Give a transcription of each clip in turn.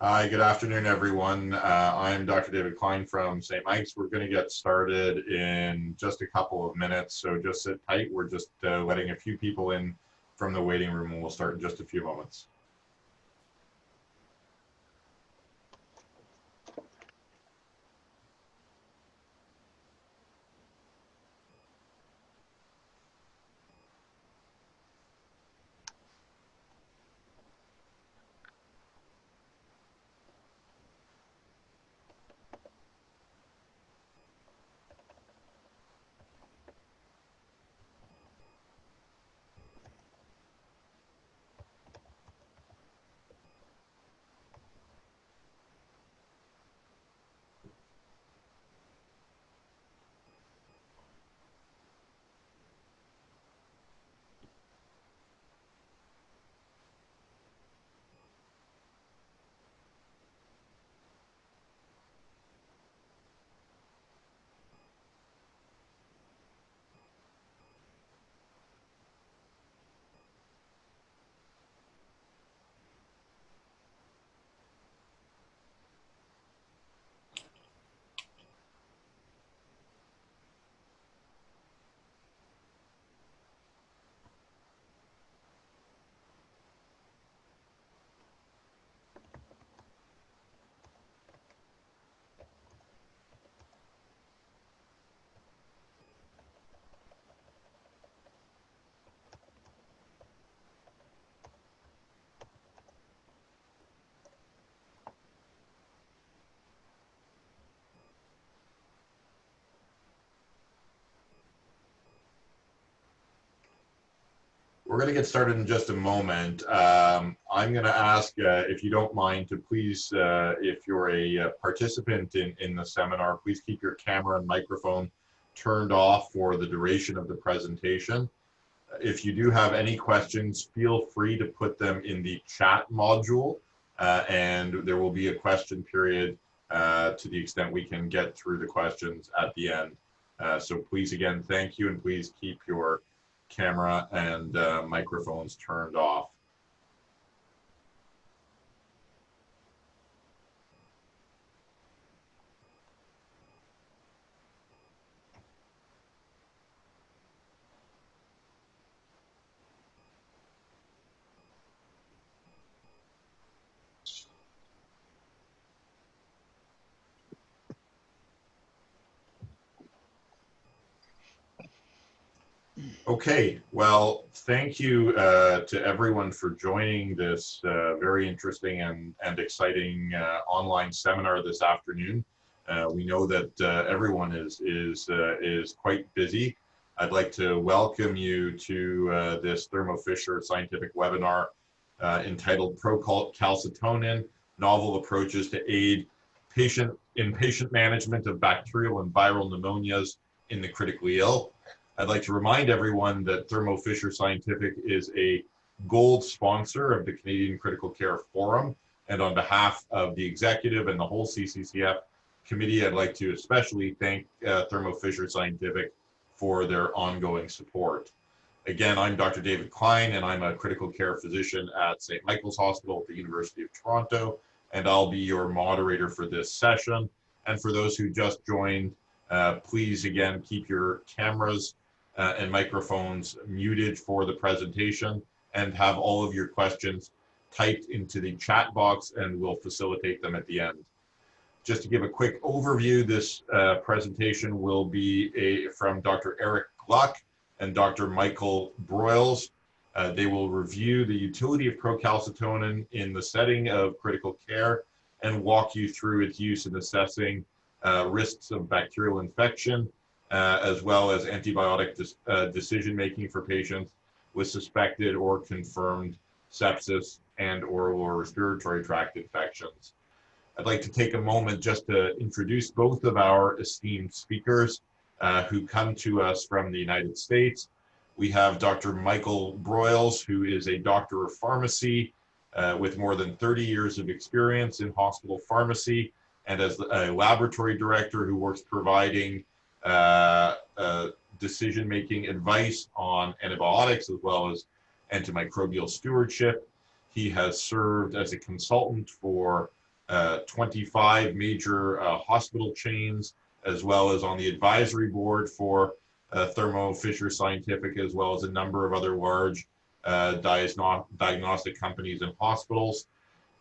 Hi, good afternoon, everyone. I'm Dr. David Klein from St. Mike's. We're going to get started in just a couple of minutes, so just sit tight. We're just letting a few people in from the waiting room, and we'll start in just a few moments. We're going to get started in just a moment. I'm going to ask, if you don't mind, to please, if you're a participant in the seminar, please keep your camera and microphone turned off for the duration of the presentation. If you do have any questions, feel free to put them in the chat module, and there will be a question period to the extent we can get through the questions at the end. So please, again, thank you, and please keep your camera and microphones turned off. Okay, well, thank you to everyone for joining this very interesting and exciting online seminar this afternoon. We know that everyone is quite busy. I'd like to welcome you to this Thermo Fisher scientific webinar entitled Procalcitonin, Novel Approaches to Aid Patient Management of Bacterial and Viral Pneumonias in the Critically Ill. I'd like to remind everyone that Thermo Fisher Scientific is a gold sponsor of the Canadian Critical Care Forum, and on behalf of the executive and the whole CCCF committee, I'd like to especially thank Thermo Fisher Scientific for their ongoing support. Again, I'm Dr. David Klein, and I'm a critical care physician at St. Michael's Hospital at the University of Toronto, and I'll be your moderator for this session. And for those who just joined, please, again, keep your cameras and microphones muted for the presentation, and have all of your questions typed into the chat box, and we'll facilitate them at the end. Just to give a quick overview, this presentation will be from Dr. Eric Gluck and Dr. Michael Broyles. They will review the utility of procalcitonin in the setting of critical care and walk you through its use in assessing risks of bacterial infection, as well as antibiotic decision-making for patients with suspected or confirmed sepsis and oral or respiratory tract infections. I'd like to take a moment just to introduce both of our esteemed speakers who come to us from the United States. We have Dr. Michael Broyles, who is a doctor of pharmacy with more than 30 years of experience in hospital pharmacy, and as a laboratory director who works providing decision-making advice on antibiotics as well as antimicrobial stewardship. He has served as a consultant for 25 major hospital chains, as well as on the advisory board for Thermo Fisher Scientific, as well as a number of other large diagnostic companies and hospitals.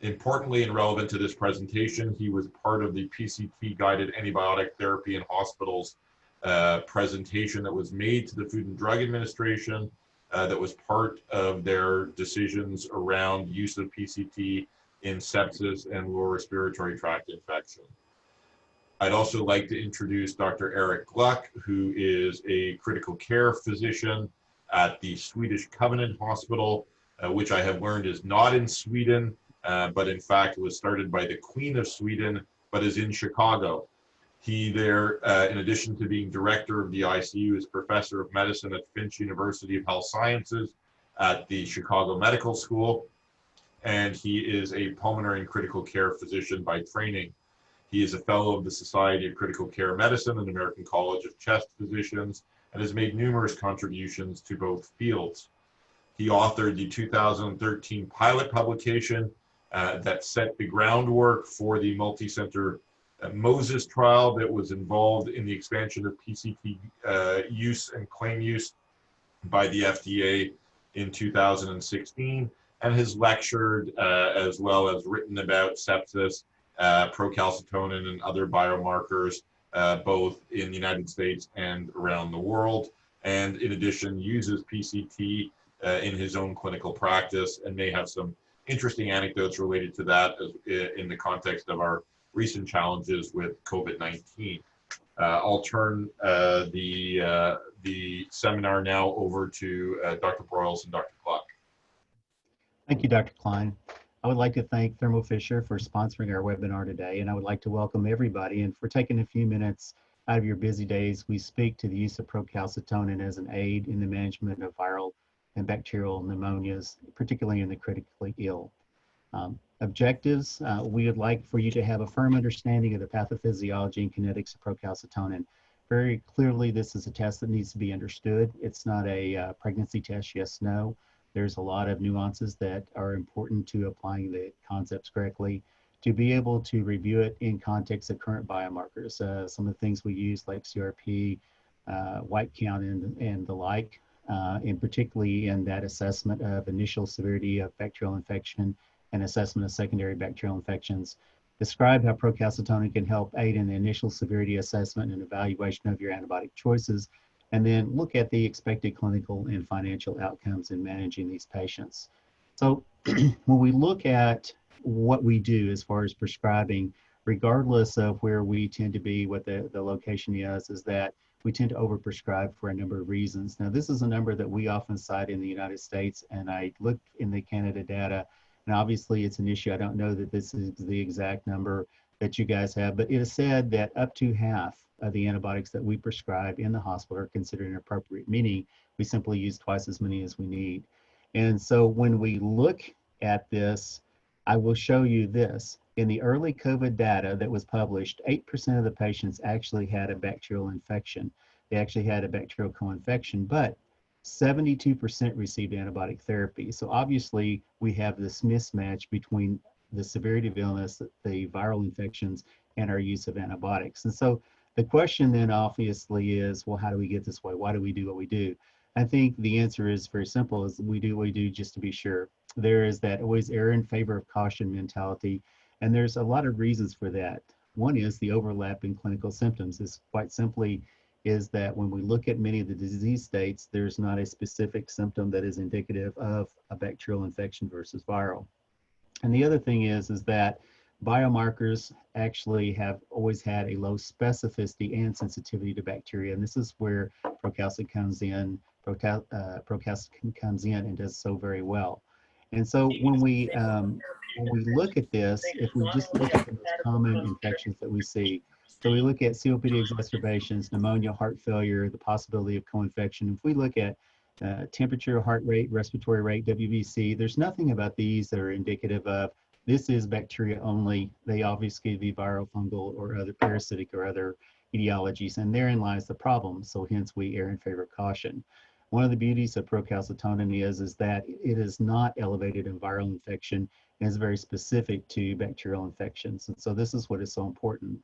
Importantly and relevant to this presentation, he was part of the PCT guided antibiotic therapy in hospitals presentation that was made to the Food and Drug Administration that was part of their decisions around use of PCT in sepsis and lower respiratory tract infection. I'd also like to introduce Dr. Eric Gluck, who is a critical care physician at the Swedish Covenant Hospital, which I have learned is not in Sweden, but in fact was started by the Queen of Sweden, but is in Chicago. He there, in addition to being director of the ICU, is professor of medicine at Finch University of Health Sciences at the Chicago Medical School, and he is a pulmonary and critical care physician by training. He is a fellow of the Society of Critical Care Medicine and American College of Chest Physicians, and has made numerous contributions to both fields. He authored the 2013 pilot publication that set the groundwork for the multi-center Moses trial that was involved in the expansion of PCT use and claim use by the FDA in 2016, and has lectured as well as written about sepsis, procalcitonin, and other biomarkers, both in the United States and around the world, and in addition uses PCT in his own clinical practice, and may have some interesting anecdotes related to that in the context of our recent challenges with COVID-19. I'll turn the seminar now over to Dr. Broyles and Dr. Gluck. Thank you, Dr. Klein. I would like to thank Thermo Fisher for sponsoring our webinar today, and I would like to welcome everybody and for taking a few minutes out of your busy days. We speak to the use of procalcitonin as an aid in the management of viral and bacterial pneumonias, particularly in the critically ill. Objectives, we would like for you to have a firm understanding of the pathophysiology and kinetics of procalcitonin. Very clearly, this is a test that needs to be understood. It's not a pregnancy test, yes, no. There's a lot of nuances that are important to applying the concepts correctly. To be able to review it in context of current biomarkers, some of the things we use like CRP, white count, and the like, and particularly in that assessment of initial severity of bacterial infection and assessment of secondary bacterial infections. Describe how procalcitonin can help aid in the initial severity assessment and evaluation of your antibiotic choices, and then look at the expected clinical and financial outcomes in managing these patients. So when we look at what we do as far as prescribing, regardless of where we tend to be, what the location is that we tend to overprescribe for a number of reasons. Now, this is a number that we often cite in the United States, and I looked in the Canada data, and obviously it's an issue. I don't know that this is the exact number that you guys have, but it is said that up to half of the antibiotics that we prescribe in the hospital are considered inappropriate, meaning we simply use twice as many as we need. And so when we look at this, I will show you this. In the early COVID data that was published, 8% of the patients actually had a bacterial infection. They actually had a bacterial co-infection, but 72% received antibiotic therapy. So obviously we have this mismatch between the severity of illness, the viral infections, and our use of antibiotics. And so the question then obviously is, well, how do we get this way? Why do we do what we do? I think the answer is very simple, is we do what we do just to be sure. There is that always err in favor of caution mentality, and there's a lot of reasons for that. One is the overlap in clinical symptoms. Is quite simply is that when we look at many of the disease states, there's not a specific symptom that is indicative of a bacterial infection versus viral. And the other thing is that biomarkers actually have always had a low specificity and sensitivity to bacteria, and this is where procalcitonin comes in. Procalcitonin comes in and does so very well. And so when we look at this, if we just look at the most common infections that we see, so we look at COPD exacerbations, pneumonia, heart failure, the possibility of co-infection. If we look at temperature, heart rate, respiratory rate, WBC, there's nothing about these that are indicative of this is bacteria only. They obviously be viral, fungal, or other parasitic or other etiologies, and therein lies the problem. So hence we err in favor of caution. One of the beauties of procalcitonin is that it is not elevated in viral infection and is very specific to bacterial infections. And so this is what is so important.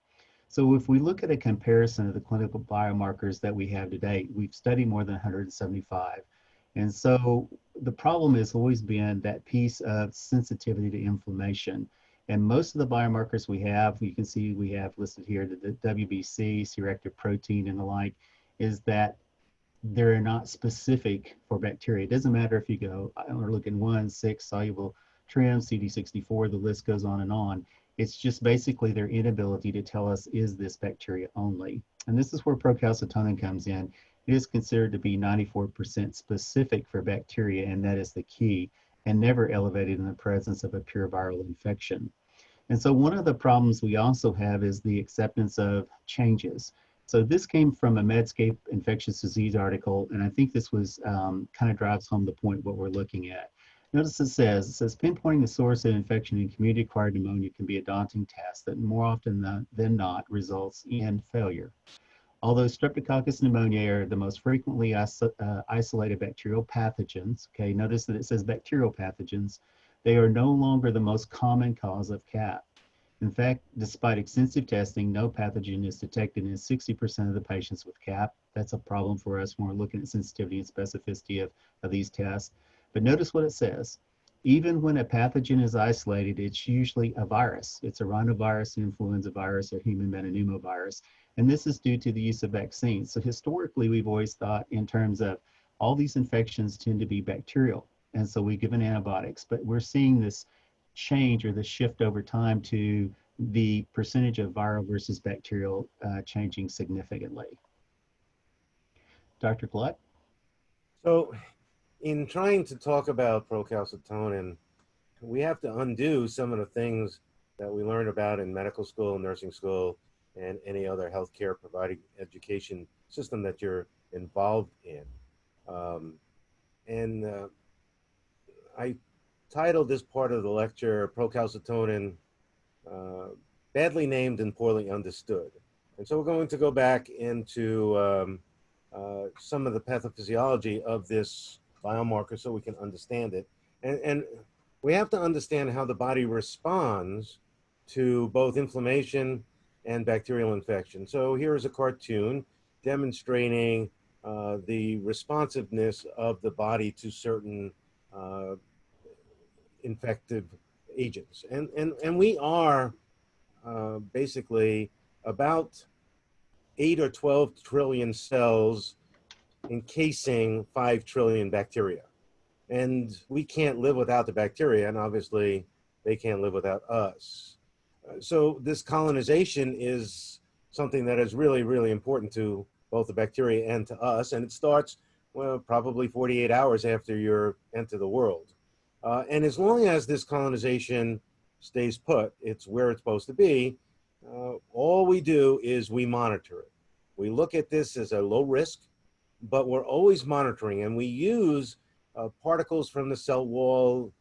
So if we look at a comparison of the clinical biomarkers that we have today, we've studied more than 175. And so the problem has always been that piece of sensitivity to inflammation. And most of the biomarkers we have, you can see we have listed here the WBC, C-reactive protein, and the like, is that they're not specific for bacteria. It doesn't matter if you go or look in 1, 6, soluble trim, CD64, the list goes on and on. It's just basically their inability to tell us, is this bacteria only? And this is where procalcitonin comes in. It is considered to be 94% specific for bacteria, and that is the key, and never elevated in the presence of a pure viral infection. And so one of the problems we also have is the acceptance of changes. So this came from a Medscape infectious disease article, and I think this was kind of drives home the point what we're looking at. Notice it says pinpointing the source of infection in community-acquired pneumonia can be a daunting task that more often than not results in failure. Although Streptococcus pneumoniae are the most frequently isolated bacterial pathogens, okay, notice that it says bacterial pathogens, they are no longer the most common cause of CAP. In fact, despite extensive testing, no pathogen is detected in 60% of the patients with CAP. That's a problem for us when we're looking at sensitivity and specificity of these tests. But notice what it says. Even when a pathogen is isolated, it's usually a virus. It's a rhinovirus, influenza virus, or human metapneumovirus. And this is due to the use of vaccines. So historically, we've always thought in terms of all these infections tend to be bacterial. And so we give an antibiotics, but we're seeing this change or the shift over time to the percentage of viral versus bacterial changing significantly. Dr. Gluck? So in trying to talk about procalcitonin, we have to undo some of the things that we learned about in medical school, nursing school, and any other healthcare providing education system that you're involved in. I titled this part of the lecture, Procalcitonin, Badly Named and Poorly Understood. And so we're going to go back into some of the pathophysiology of this biomarker so we can understand it. And we have to understand how the body responds to both inflammation and bacterial infection. So here is a cartoon demonstrating the responsiveness of the body to certain infective agents. And we are basically about 8 or 12 trillion cells encasing 5 trillion bacteria. And we can't live without the bacteria, and obviously they can't live without us. So this colonization is something that is really, really important to both the bacteria and to us, and it starts, well, probably 48 hours after you enter the world. And as long as this colonization stays put, it's where it's supposed to be, all we do is we monitor it. We look at this as a low risk, but we're always monitoring, and we use particles from the cell wall,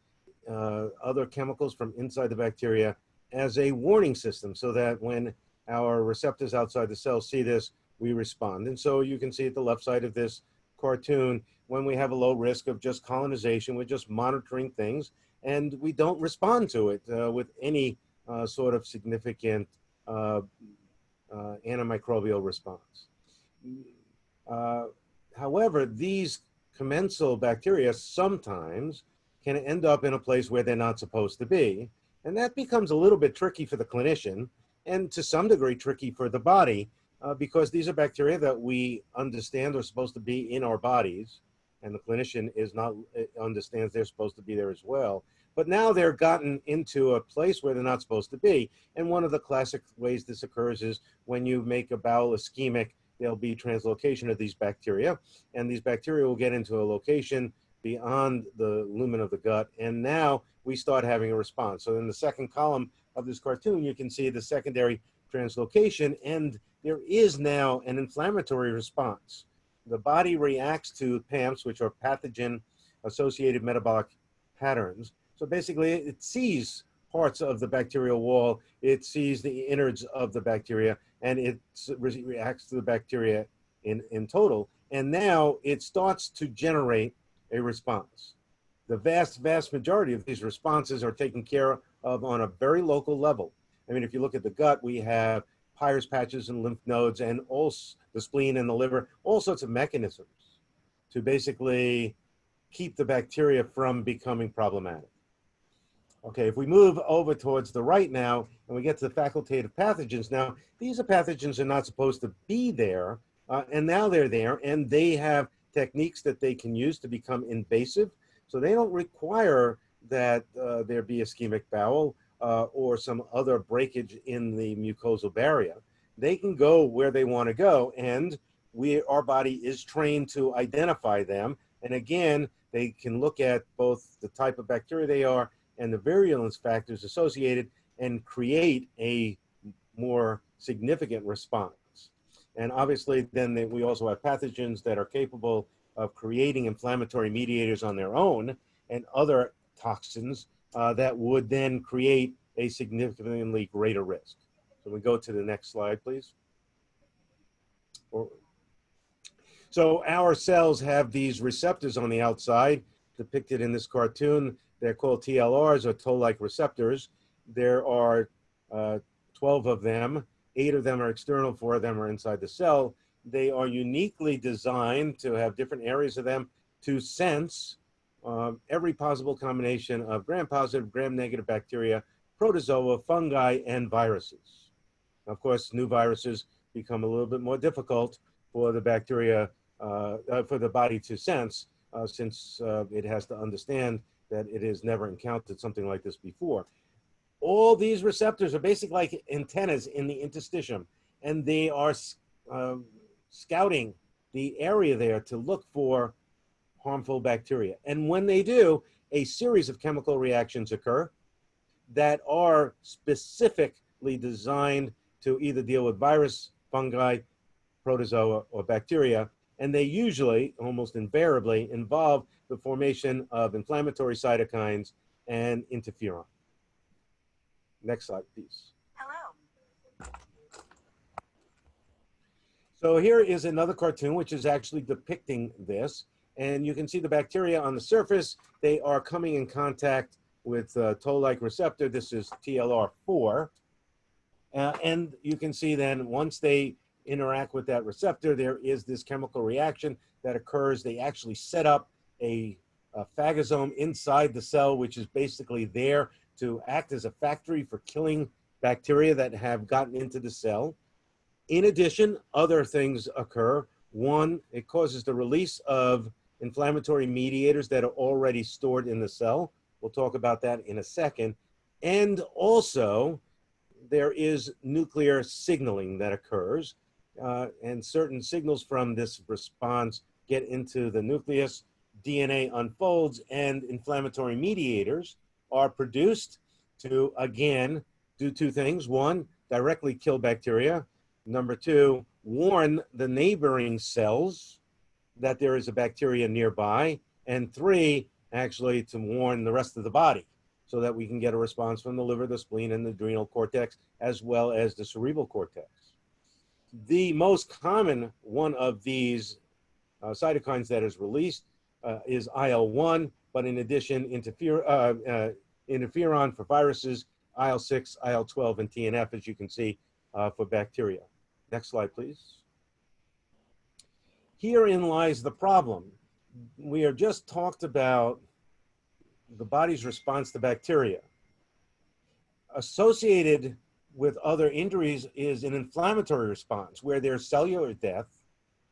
other chemicals from inside the bacteria as a warning system so that when our receptors outside the cell see this, we respond. And so you can see at the left side of this cartoon, when we have a low risk of just colonization, we're just monitoring things, and we don't respond to it with any sort of significant antimicrobial response. However, these commensal bacteria sometimes can end up in a place where they're not supposed to be, and that becomes a little bit tricky for the clinician, and to some degree tricky for the body, because these are bacteria that we understand are supposed to be in our bodies, and the clinician understands they're supposed to be there as well. But now they're gotten into a place where they're not supposed to be. And one of the classic ways this occurs is when you make a bowel ischemic, there'll be translocation of these bacteria, and these bacteria will get into a location beyond the lumen of the gut, and now we start having a response. So in the second column of this cartoon, you can see the secondary translocation, and there is now an inflammatory response. The body reacts to PAMPs, which are pathogen-associated metabolic patterns. So basically, it sees parts of the bacterial wall, it sees the innards of the bacteria, and it reacts to the bacteria in total. and now it starts to generate a response. The vast majority of these responses are taken care of on a very local level. I mean, if you look at the gut, we have Peyer's patches and lymph nodes, and also the spleen and the liver, all sorts of mechanisms to basically keep the bacteria from becoming problematic. Okay, if we move over towards the right now, and we get to the facultative pathogens, now, these are pathogens that are not supposed to be there, and now they're there, and they have techniques that they can use to become invasive, so they don't require that there be ischemic bowel or some other breakage in the mucosal barrier. They can go where they want to go, and our body is trained to identify them, and again, they can look at both the type of bacteria they are and the virulence factors associated and create a more significant response. And obviously, then we also have pathogens that are capable of creating inflammatory mediators on their own and other toxins that would then create a significantly greater risk. So we go to the next slide, please. So our cells have these receptors on the outside depicted in this cartoon. They're called TLRs, or toll-like receptors. There are 12 of them. 8 of them are external, 4 of them are inside the cell. They are uniquely designed to have different areas of them to sense every possible combination of gram-positive, gram-negative bacteria, protozoa, fungi, and viruses. Of course, new viruses become a little bit more difficult for the bacteria, for the body to sense, since it has to understand that it has never encountered something like this before. All these receptors are basically like antennas in the interstitium, and they are scouting the area there to look for harmful bacteria. And when they do, a series of chemical reactions occur that are specifically designed to either deal with virus, fungi, protozoa, or bacteria. And they usually, almost invariably, involve the formation of inflammatory cytokines and interferon. Next slide, please. Hello. So here is another cartoon which is actually depicting this. And you can see the bacteria on the surface. They are coming in contact with toll-like receptor. This is TLR4. And you can see then once they interact with that receptor, there is this chemical reaction that occurs. They actually set up a phagosome inside the cell, which is basically there to act as a factory for killing bacteria that have gotten into the cell. In addition, other things occur. One, it causes the release of inflammatory mediators that are already stored in the cell. We'll talk about that in a second. And also, there is nuclear signaling that occurs, and certain signals from this response get into the nucleus, DNA unfolds, and inflammatory mediators are produced to, again, do 2 things. 1, directly kill bacteria. Number 2, warn the neighboring cells that there is a bacteria nearby. And 3, actually to warn the rest of the body so that we can get a response from the liver, the spleen, and the adrenal cortex, as well as the cerebral cortex. The most common one of these cytokines that is released is IL-1, but in addition, interferon for viruses, IL-6, IL-12, and TNF, as you can see, for bacteria. Next slide, please. Herein lies the problem. We have just talked about the body's response to bacteria. Associated with other injuries is an inflammatory response where there's cellular death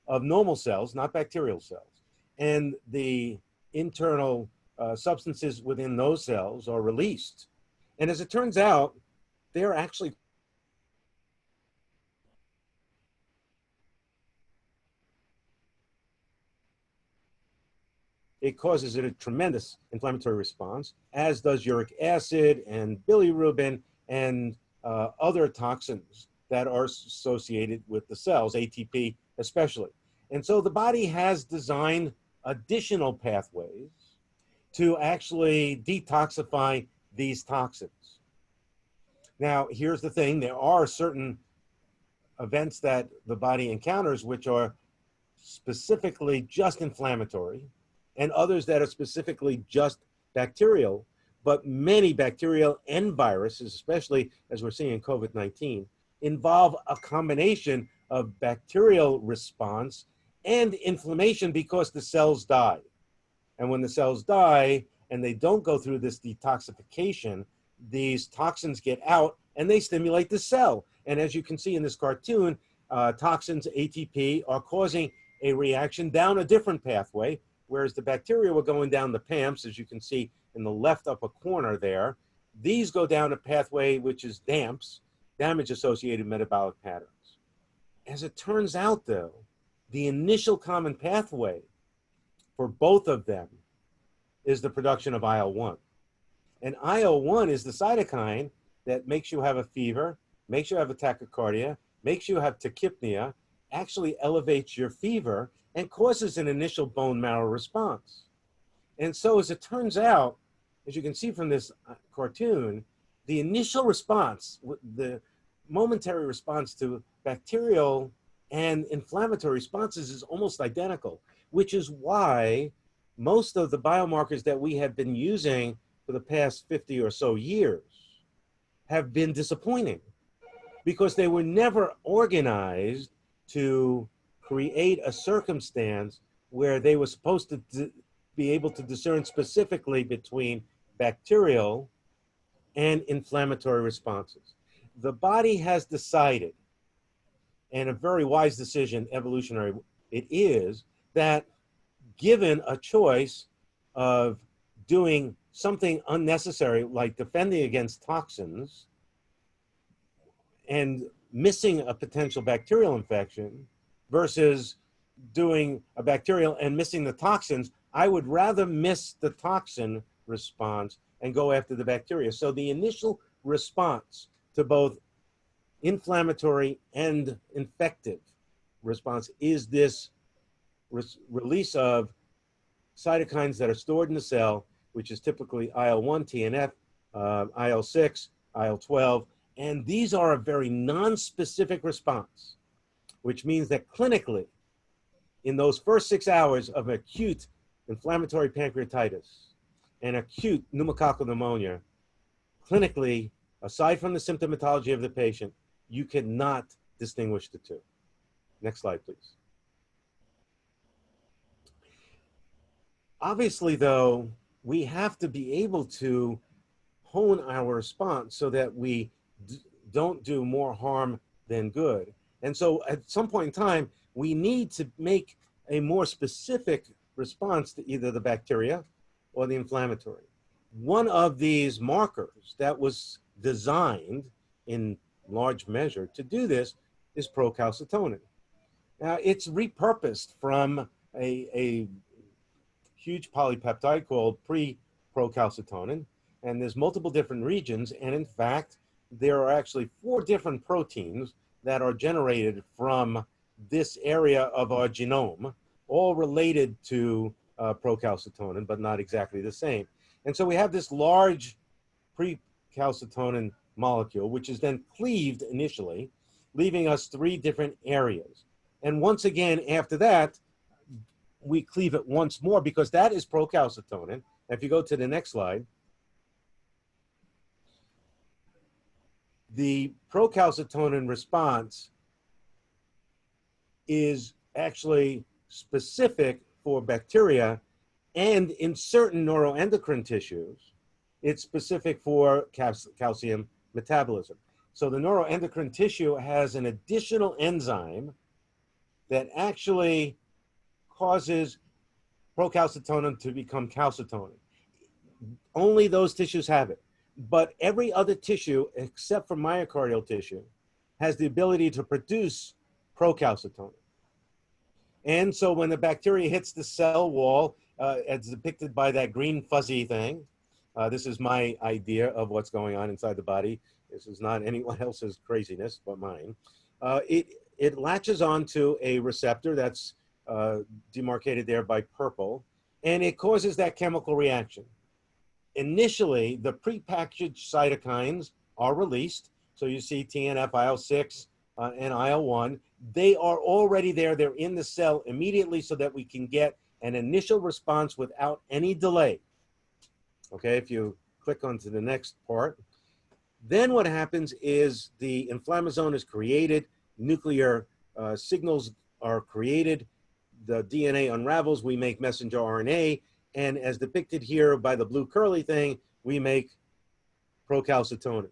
of normal cells, not bacterial cells. And the internal substances within those cells are released. And as it turns out, they're actually it causes a tremendous inflammatory response, as does uric acid and bilirubin and other toxins that are associated with the cells, ATP especially. And so the body has designed additional pathways to actually detoxify these toxins. Now, here's the thing. There are certain events that the body encounters which are specifically just inflammatory, and others that are specifically just bacterial. But many bacterial and viruses, especially as we're seeing in COVID-19, involve a combination of bacterial response and inflammation because the cells die. And when the cells die and they don't go through this detoxification, these toxins get out and they stimulate the cell. And as you can see in this cartoon, toxins, ATP, are causing a reaction down a different pathway, whereas the bacteria were going down the PAMPs, as you can see in the left upper corner there. These go down a pathway which is DAMPs, damage-associated metabolic patterns. As it turns out, though, the initial common pathway for both of them is the production of IL-1. And IL-1 is the cytokine that makes you have a fever, makes you have a tachycardia, makes you have tachypnea, actually elevates your fever, and causes an initial bone marrow response. And so as it turns out, as you can see from this cartoon, the initial response, the momentary response to bacterial and inflammatory responses is almost identical, which is why most of the biomarkers that we have been using for the past 50 or so years have been disappointing because they were never organized to create a circumstance where they were supposed to be able to discern specifically between bacterial and inflammatory responses. The body has decided, and a very wise decision, evolutionary it is, that given a choice of doing something unnecessary like defending against toxins and missing a potential bacterial infection versus doing a bacterial and missing the toxins, I would rather miss the toxin response and go after the bacteria. So the initial response to both inflammatory and infective response is this release of cytokines that are stored in the cell, which is typically IL-1, TNF, IL-6, IL-12, and these are a very non-specific response, which means that clinically, in those first 6 hours of acute inflammatory pancreatitis and acute pneumococcal pneumonia, clinically, aside from the symptomatology of the patient, you cannot distinguish the two. Next slide, please. Obviously, though, we have to be able to hone our response so that we don't do more harm than good. And so at some point in time, we need to make a more specific response to either the bacteria or the inflammatory. One of these markers that was designed in large measure to do this is procalcitonin. Now, it's repurposed from a huge polypeptide called pre-procalcitonin, and there's multiple different regions, and in fact, there are actually 4 different proteins that are generated from this area of our genome, all related to procalcitonin, but not exactly the same. And so we have this large precalcitonin molecule, which is then cleaved initially, leaving us 3 different areas. And once again, after that, we cleave it once more because that is procalcitonin. If you go to the next slide, the procalcitonin response is actually specific for bacteria, and in certain neuroendocrine tissues, it's specific for calcium metabolism. So the neuroendocrine tissue has an additional enzyme that actually causes procalcitonin to become calcitonin. Only those tissues have it. But every other tissue, except for myocardial tissue, has the ability to produce procalcitonin. And so when the bacteria hits the cell wall, as depicted by that green fuzzy thing, this is my idea of what's going on inside the body. This is not anyone else's craziness but mine. It latches onto a receptor that's demarcated there by purple, and it causes that chemical reaction. Initially, the prepackaged cytokines are released. So you see TNF, IL-6, and IL-1, they are already there. They're in the cell immediately so that we can get an initial response without any delay. Okay, if you click onto the next part, then what happens is the inflammasome is created, nuclear signals are created, the DNA unravels, we make messenger RNA, and as depicted here by the blue curly thing, we make procalcitonin.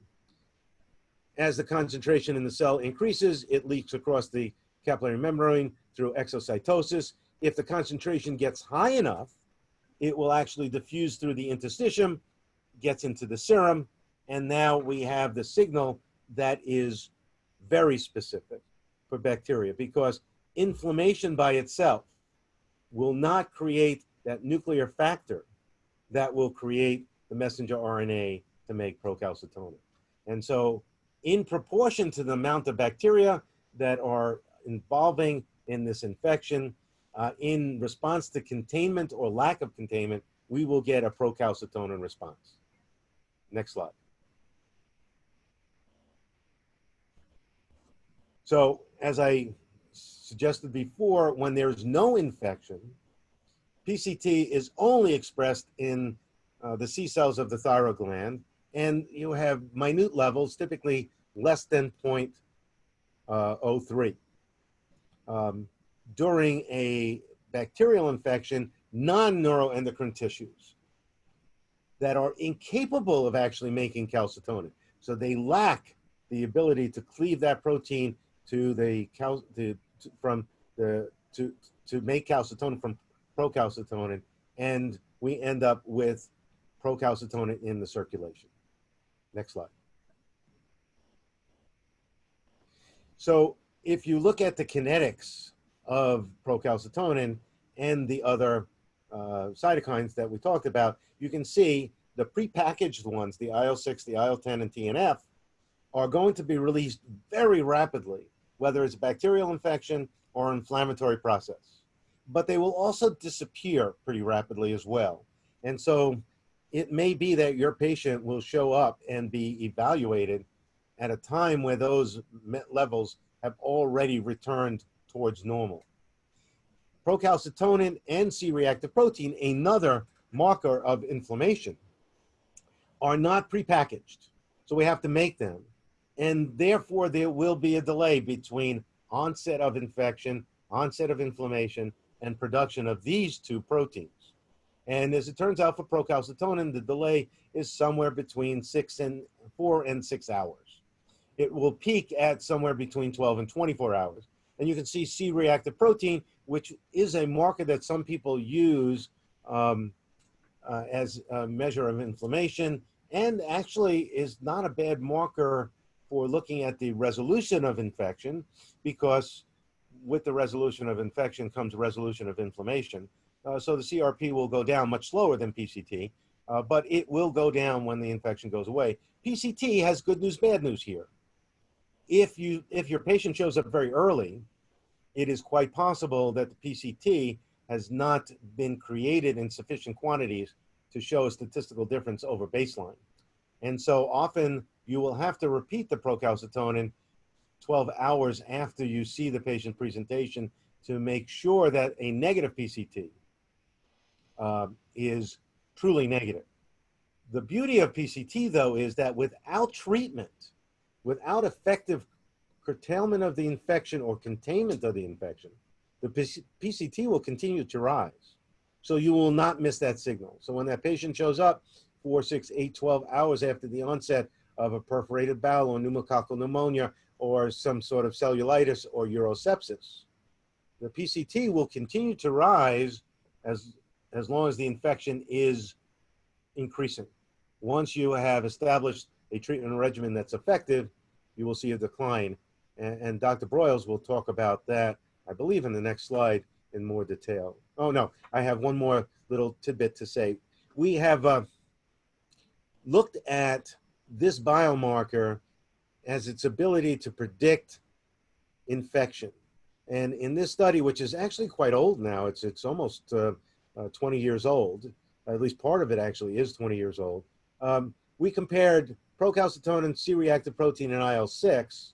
As the concentration in the cell increases, it leaks across the capillary membrane through exocytosis. If the concentration gets high enough, it will actually diffuse through the interstitium, gets into the serum, and now we have the signal that is very specific for bacteria, because inflammation by itself will not create that nuclear factor that will create the messenger RNA to make procalcitonin. And so in proportion to the amount of bacteria that are involving in this infection, in response to containment or lack of containment, we will get a procalcitonin response. Next slide. So as I suggested before, when there's no infection, PCT is only expressed in the C cells of the thyroid gland, and you have minute levels, typically less than 0.03. During a bacterial infection, non-neuroendocrine tissues that are incapable of actually making calcitonin. So they lack the ability to cleave that protein to the to make calcitonin from procalcitonin, and we end up with procalcitonin in the circulation. Next slide. So if you look at the kinetics of procalcitonin and the other cytokines that we talked about, you can see the prepackaged ones, the IL-6, the IL-10, and TNF, are going to be released very rapidly, whether it's a bacterial infection or inflammatory process. But they will also disappear pretty rapidly as well. And so it may be that your patient will show up and be evaluated at a time where those levels have already returned towards normal. Procalcitonin and C-reactive protein, another marker of inflammation, are not prepackaged. So we have to make them. And therefore, there will be a delay between onset of infection, onset of inflammation, and production of these two proteins. And as it turns out for procalcitonin, the delay is somewhere between 4 and 6 hours. It will peak at somewhere between 12 and 24 hours. And you can see C-reactive protein, which is a marker that some people use as a measure of inflammation, and actually is not a bad marker for looking at the resolution of infection, because with the resolution of infection comes resolution of inflammation. So the CRP will go down much slower than PCT, but it will go down when the infection goes away. PCT has good news, bad news here. If your patient shows up very early, it is quite possible that the PCT has not been created in sufficient quantities to show a statistical difference over baseline. And so often you will have to repeat the procalcitonin 12 hours after you see the patient presentation to make sure that a negative PCT is truly negative. The beauty of PCT, though, is that without treatment, without effective curtailment of the infection or containment of the infection, the PCT will continue to rise. So you will not miss that signal. So when that patient shows up 4, 6, 8, 12 hours after the onset of a perforated bowel or pneumococcal pneumonia or some sort of cellulitis or urosepsis, the PCT will continue to rise as long as the infection is increasing. Once you have established a treatment regimen that's effective, you will see a decline. And Dr. Broyles will talk about that, I believe, in the next slide in more detail. Oh, no, I have one more little tidbit to say. We have looked at this biomarker as its ability to predict infection. And in this study, which is actually quite old now, it's almost 20 years old, at least part of it actually is 20 years old, we compared procalcitonin, C-reactive protein, and IL-6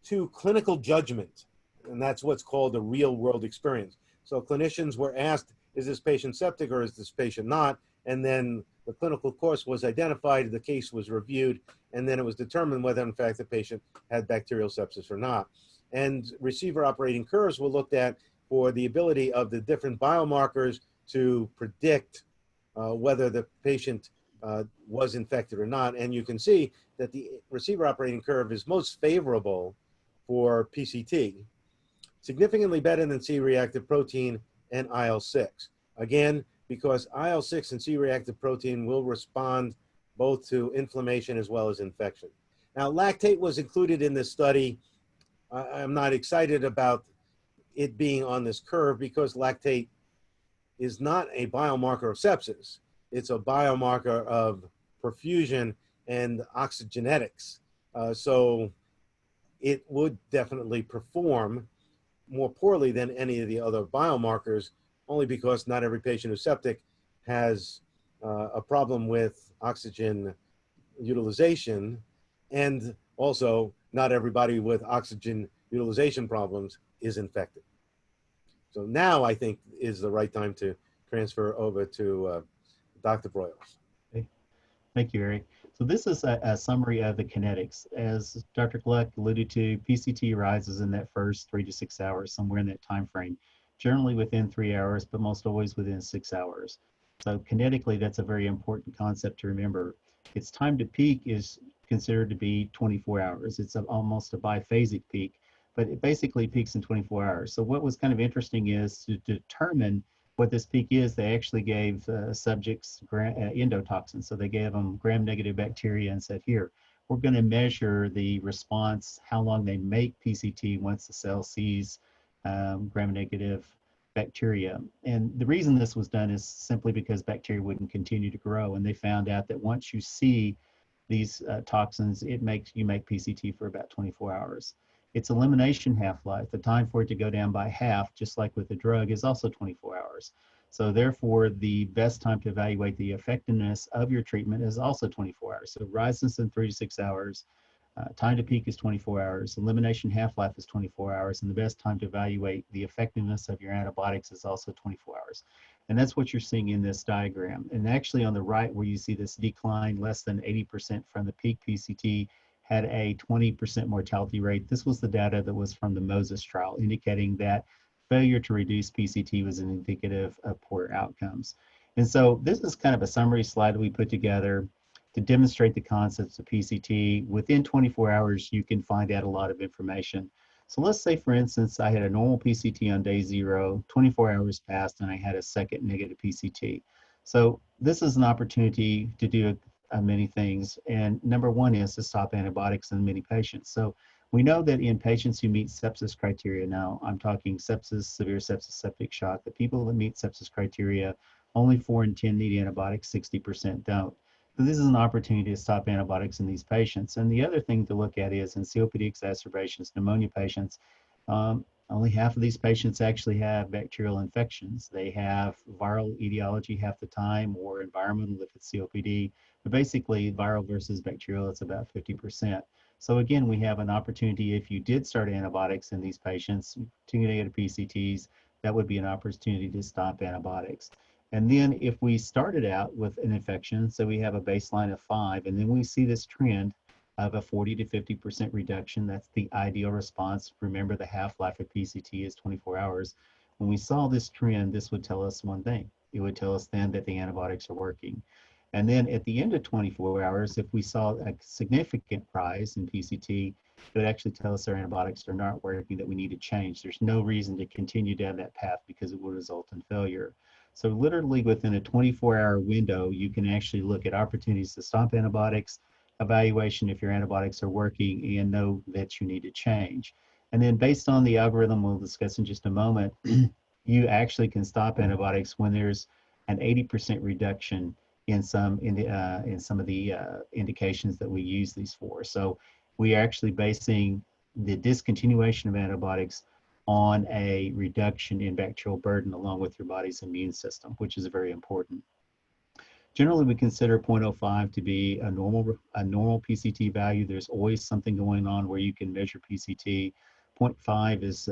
to clinical judgment, and that's what's called a real-world experience. So clinicians were asked, is this patient septic or is this patient not? And then the clinical course was identified, the case was reviewed, and then it was determined whether in fact the patient had bacterial sepsis or not. And receiver operating curves were looked at for the ability of the different biomarkers to predict whether the patient was infected or not. And you can see that the receiver operating curve is most favorable for PCT, significantly better than C-reactive protein and IL-6. Again, because IL-6 and C-reactive protein will respond both to inflammation as well as infection. Now, lactate was included in this study. I'm not excited about it being on this curve because lactate is not a biomarker of sepsis. It's a biomarker of perfusion and oxygenetics. So it would definitely perform more poorly than any of the other biomarkers, only because not every patient who's septic has a problem with oxygen utilization, and also not everybody with oxygen utilization problems is infected. So now I think is the right time to transfer over to Dr. Broyles. Okay. Thank you, Eric. So this is a summary of the kinetics. As Dr. Gluck alluded to, PCT rises in that first 3 to 6 hours, somewhere in that time frame, generally within 3 hours, but most always within 6 hours. So kinetically, that's a very important concept to remember. Its time to peak is considered to be 24 hours. It's almost a biphasic peak, but it basically peaks in 24 hours. So what was kind of interesting is to determine what this peak is, they actually gave subjects endotoxins. So they gave them gram-negative bacteria and said, here, we're going to measure the response, how long they make PCT once the cell sees gram-negative bacteria. And the reason this was done is simply because bacteria wouldn't continue to grow. And they found out that once you see these toxins, you make PCT for about 24 hours. Its elimination half-life, the time for it to go down by half, just like with the drug, is also 24 hours. So therefore, the best time to evaluate the effectiveness of your treatment is also 24 hours. So rises in 3 to 6 hours, time to peak is 24 hours, elimination half-life is 24 hours, and the best time to evaluate the effectiveness of your antibiotics is also 24 hours. And that's what you're seeing in this diagram. And actually on the right, where you see this decline less than 80% from the peak PCT, had a 20% mortality rate. This was the data that was from the Moses trial, indicating that failure to reduce PCT was an indicative of poor outcomes. And so this is kind of a summary slide that we put together to demonstrate the concepts of PCT. Within 24 hours, you can find out a lot of information. So let's say, for instance, I had a normal PCT on day 0, 24 hours passed, and I had a second negative PCT. So this is an opportunity to do many things, and number one is to stop antibiotics in many patients. So we know that in patients who meet sepsis criteria, now I'm talking sepsis, severe sepsis, septic shock, the people that meet sepsis criteria, only 4 in 10 need antibiotics, 60% don't. So this is an opportunity to stop antibiotics in these patients. And the other thing to look at is in COPD exacerbations, pneumonia patients, only half of these patients actually have bacterial infections. They have viral etiology half the time, or environmental if it's COPD. But basically, viral versus bacterial, it's about 50%. So again, we have an opportunity, if you did start antibiotics in these patients, 2 negative PCTs, that would be an opportunity to stop antibiotics. And then if we started out with an infection, so we have a baseline of 5, and then we see this trend of a 40 to 50% reduction, that's the ideal response. Remember, the half-life of PCT is 24 hours. When we saw this trend, this would tell us one thing. It would tell us then that the antibiotics are working. And then at the end of 24 hours, if we saw a significant rise in PCT, it would actually tell us our antibiotics are not working, that we need to change. There's no reason to continue down that path because it will result in failure. So literally within a 24-hour window, you can actually look at opportunities to stop antibiotics, evaluation if your antibiotics are working, and know that you need to change. And then based on the algorithm we'll discuss in just a moment, you actually can stop antibiotics when there's an 80% reduction in some of the indications that we use these for. So we are actually basing the discontinuation of antibiotics on a reduction in bacterial burden along with your body's immune system, which is very important. Generally, we consider 0.05 to be a normal PCT value. There's always something going on where you can measure PCT. 0.5 is,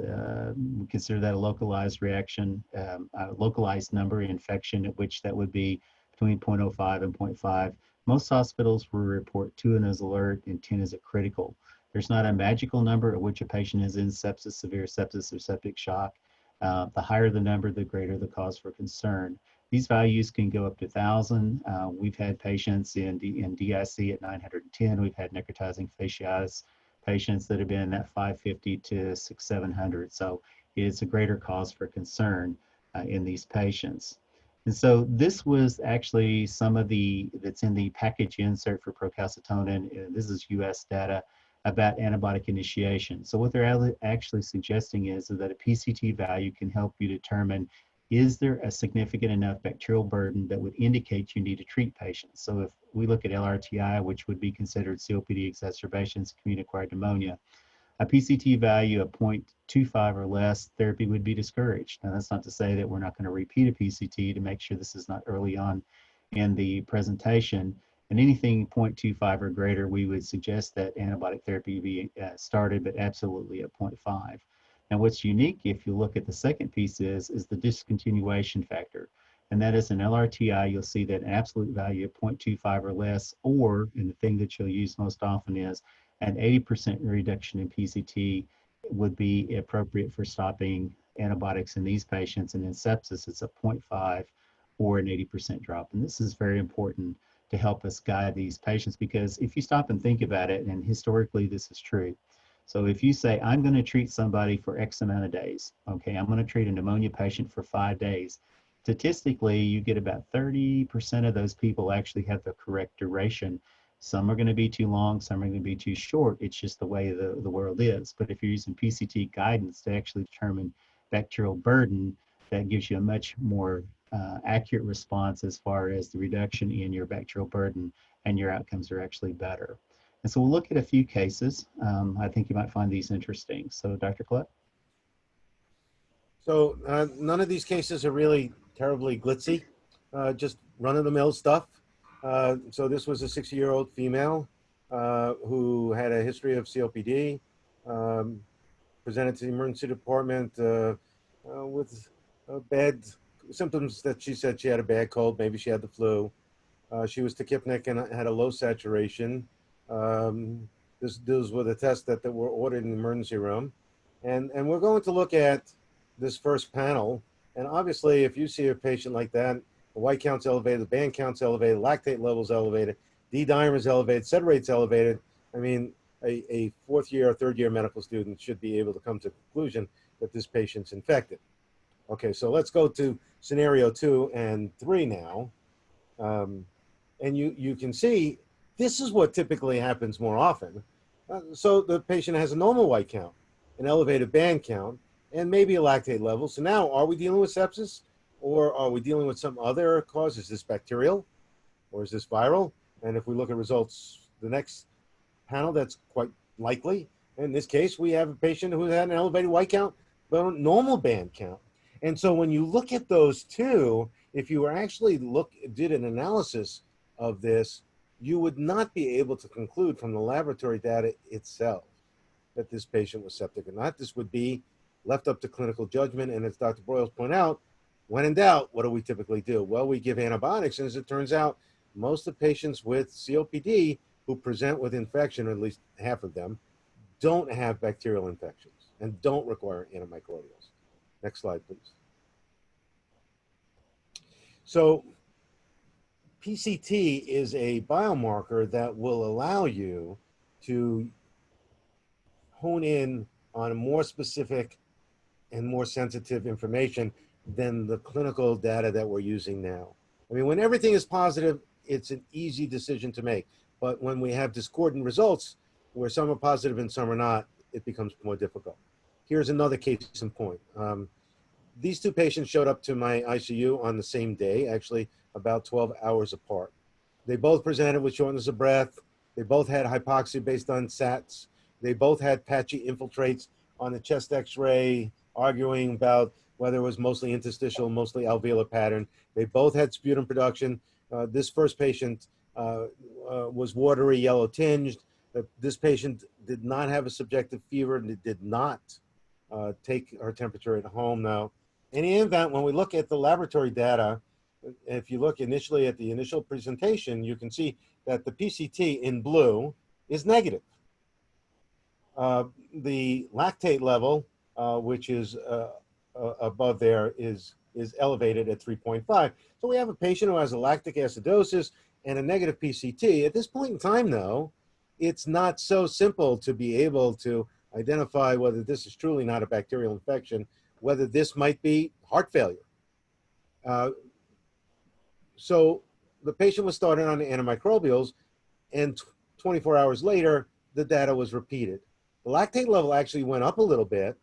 we consider that a localized reaction, a localized number infection, at which that would be between 0.05 and 0.5. Most hospitals will report 2 as alert and 10 as a critical. There's not a magical number at which a patient is in sepsis, severe sepsis, or septic shock. The higher the number, the greater the cause for concern. These values can go up to 1,000. We've had patients in DIC at 910. We've had necrotizing fasciitis patients that have been at 550 to 600, 700. So it's a greater cause for concern in these patients. And so this was actually some of that's in the package insert for procalcitonin. This is US data about antibiotic initiation. So what they're actually suggesting is that a PCT value can help you determine, is there a significant enough bacterial burden that would indicate you need to treat patients? So if we look at LRTI, which would be considered COPD exacerbations, community-acquired pneumonia, a PCT value of 0.25 or less, therapy would be discouraged. Now, that's not to say that we're not going to repeat a PCT to make sure this is not early on in the presentation. And anything 0.25 or greater, we would suggest that antibiotic therapy be started, but absolutely at 0.5. Now, what's unique, if you look at the second piece, is the discontinuation factor. And that is an LRTI, you'll see that an absolute value of 0.25 or less, or, and the thing that you'll use most often is an 80% reduction in PCT would be appropriate for stopping antibiotics in these patients. And in sepsis, it's a 0.5 or an 80% drop. And this is very important to help us guide these patients, because if you stop and think about it, and historically this is true, so if you say, I'm going to treat somebody for X amount of days, okay, I'm going to treat a pneumonia patient for 5 days, statistically, you get about 30% of those people actually have the correct duration. Some are going to be too long, some are going to be too short. It's just the way the world is. But if you're using PCT guidance to actually determine bacterial burden, that gives you a much more accurate response as far as the reduction in your bacterial burden, and your outcomes are actually better. And so we'll look at a few cases. I think you might find these interesting. So Dr. Collette? So none of these cases are really terribly glitzy, just run-of-the-mill stuff. So this was a 60-year-old female who had a history of COPD, presented to the emergency department with bad symptoms that she said she had a bad cold, maybe she had the flu. She was tachypnic and had a low saturation. Those were the tests that were ordered in the emergency room. And we're going to look at this first panel. And obviously, if you see a patient like that, the white count's elevated, the band count's elevated, lactate level's elevated, D-dimer is elevated, sed rate's elevated. I mean, a fourth year or third year medical student should be able to come to the conclusion that this patient's infected. Okay, so let's go to scenario 2 and 3 now. And you can see this is what typically happens more often. So the patient has a normal white count, an elevated band count, and maybe a lactate level. So now, are we dealing with sepsis, or are we dealing with some other cause? Is this bacterial, or is this viral? And if we look at results, the next panel, that's quite likely. In this case, we have a patient who had an elevated white count, but a normal band count. And so when you look at those two, if you were actually did an analysis of this, you would not be able to conclude from the laboratory data itself that this patient was septic or not. This would be left up to clinical judgment. And as Dr. Broyles pointed out, when in doubt, what do we typically do? Well, we give antibiotics. And as it turns out, most of the patients with COPD who present with infection, or at least half of them, don't have bacterial infections and don't require antimicrobials. Next slide, please. So PCT is a biomarker that will allow you to hone in on more specific and more sensitive information than the clinical data that we're using now. I mean, when everything is positive, it's an easy decision to make. But when we have discordant results, where some are positive and some are not, it becomes more difficult. Here's another case in point. These two patients showed up to my ICU on the same day, actually about 12 hours apart. They both presented with shortness of breath. They both had hypoxia based on SATs. They both had patchy infiltrates on the chest x-ray, arguing about whether it was mostly interstitial, mostly alveolar pattern. They both had sputum production. This first patient was watery yellow tinged. This patient did not have a subjective fever and did not take her temperature at home now. In any event, when we look at the laboratory data, if you look initially at the initial presentation, you can see that the PCT in blue is negative. The lactate level, which is above there, is elevated at 3.5. So we have a patient who has a lactic acidosis and a negative PCT. At this point in time, though, it's not so simple to be able to identify whether this is truly not a bacterial infection, whether this might be heart failure. So the patient was started on antimicrobials, and 24 hours later, the data was repeated. The lactate level actually went up a little bit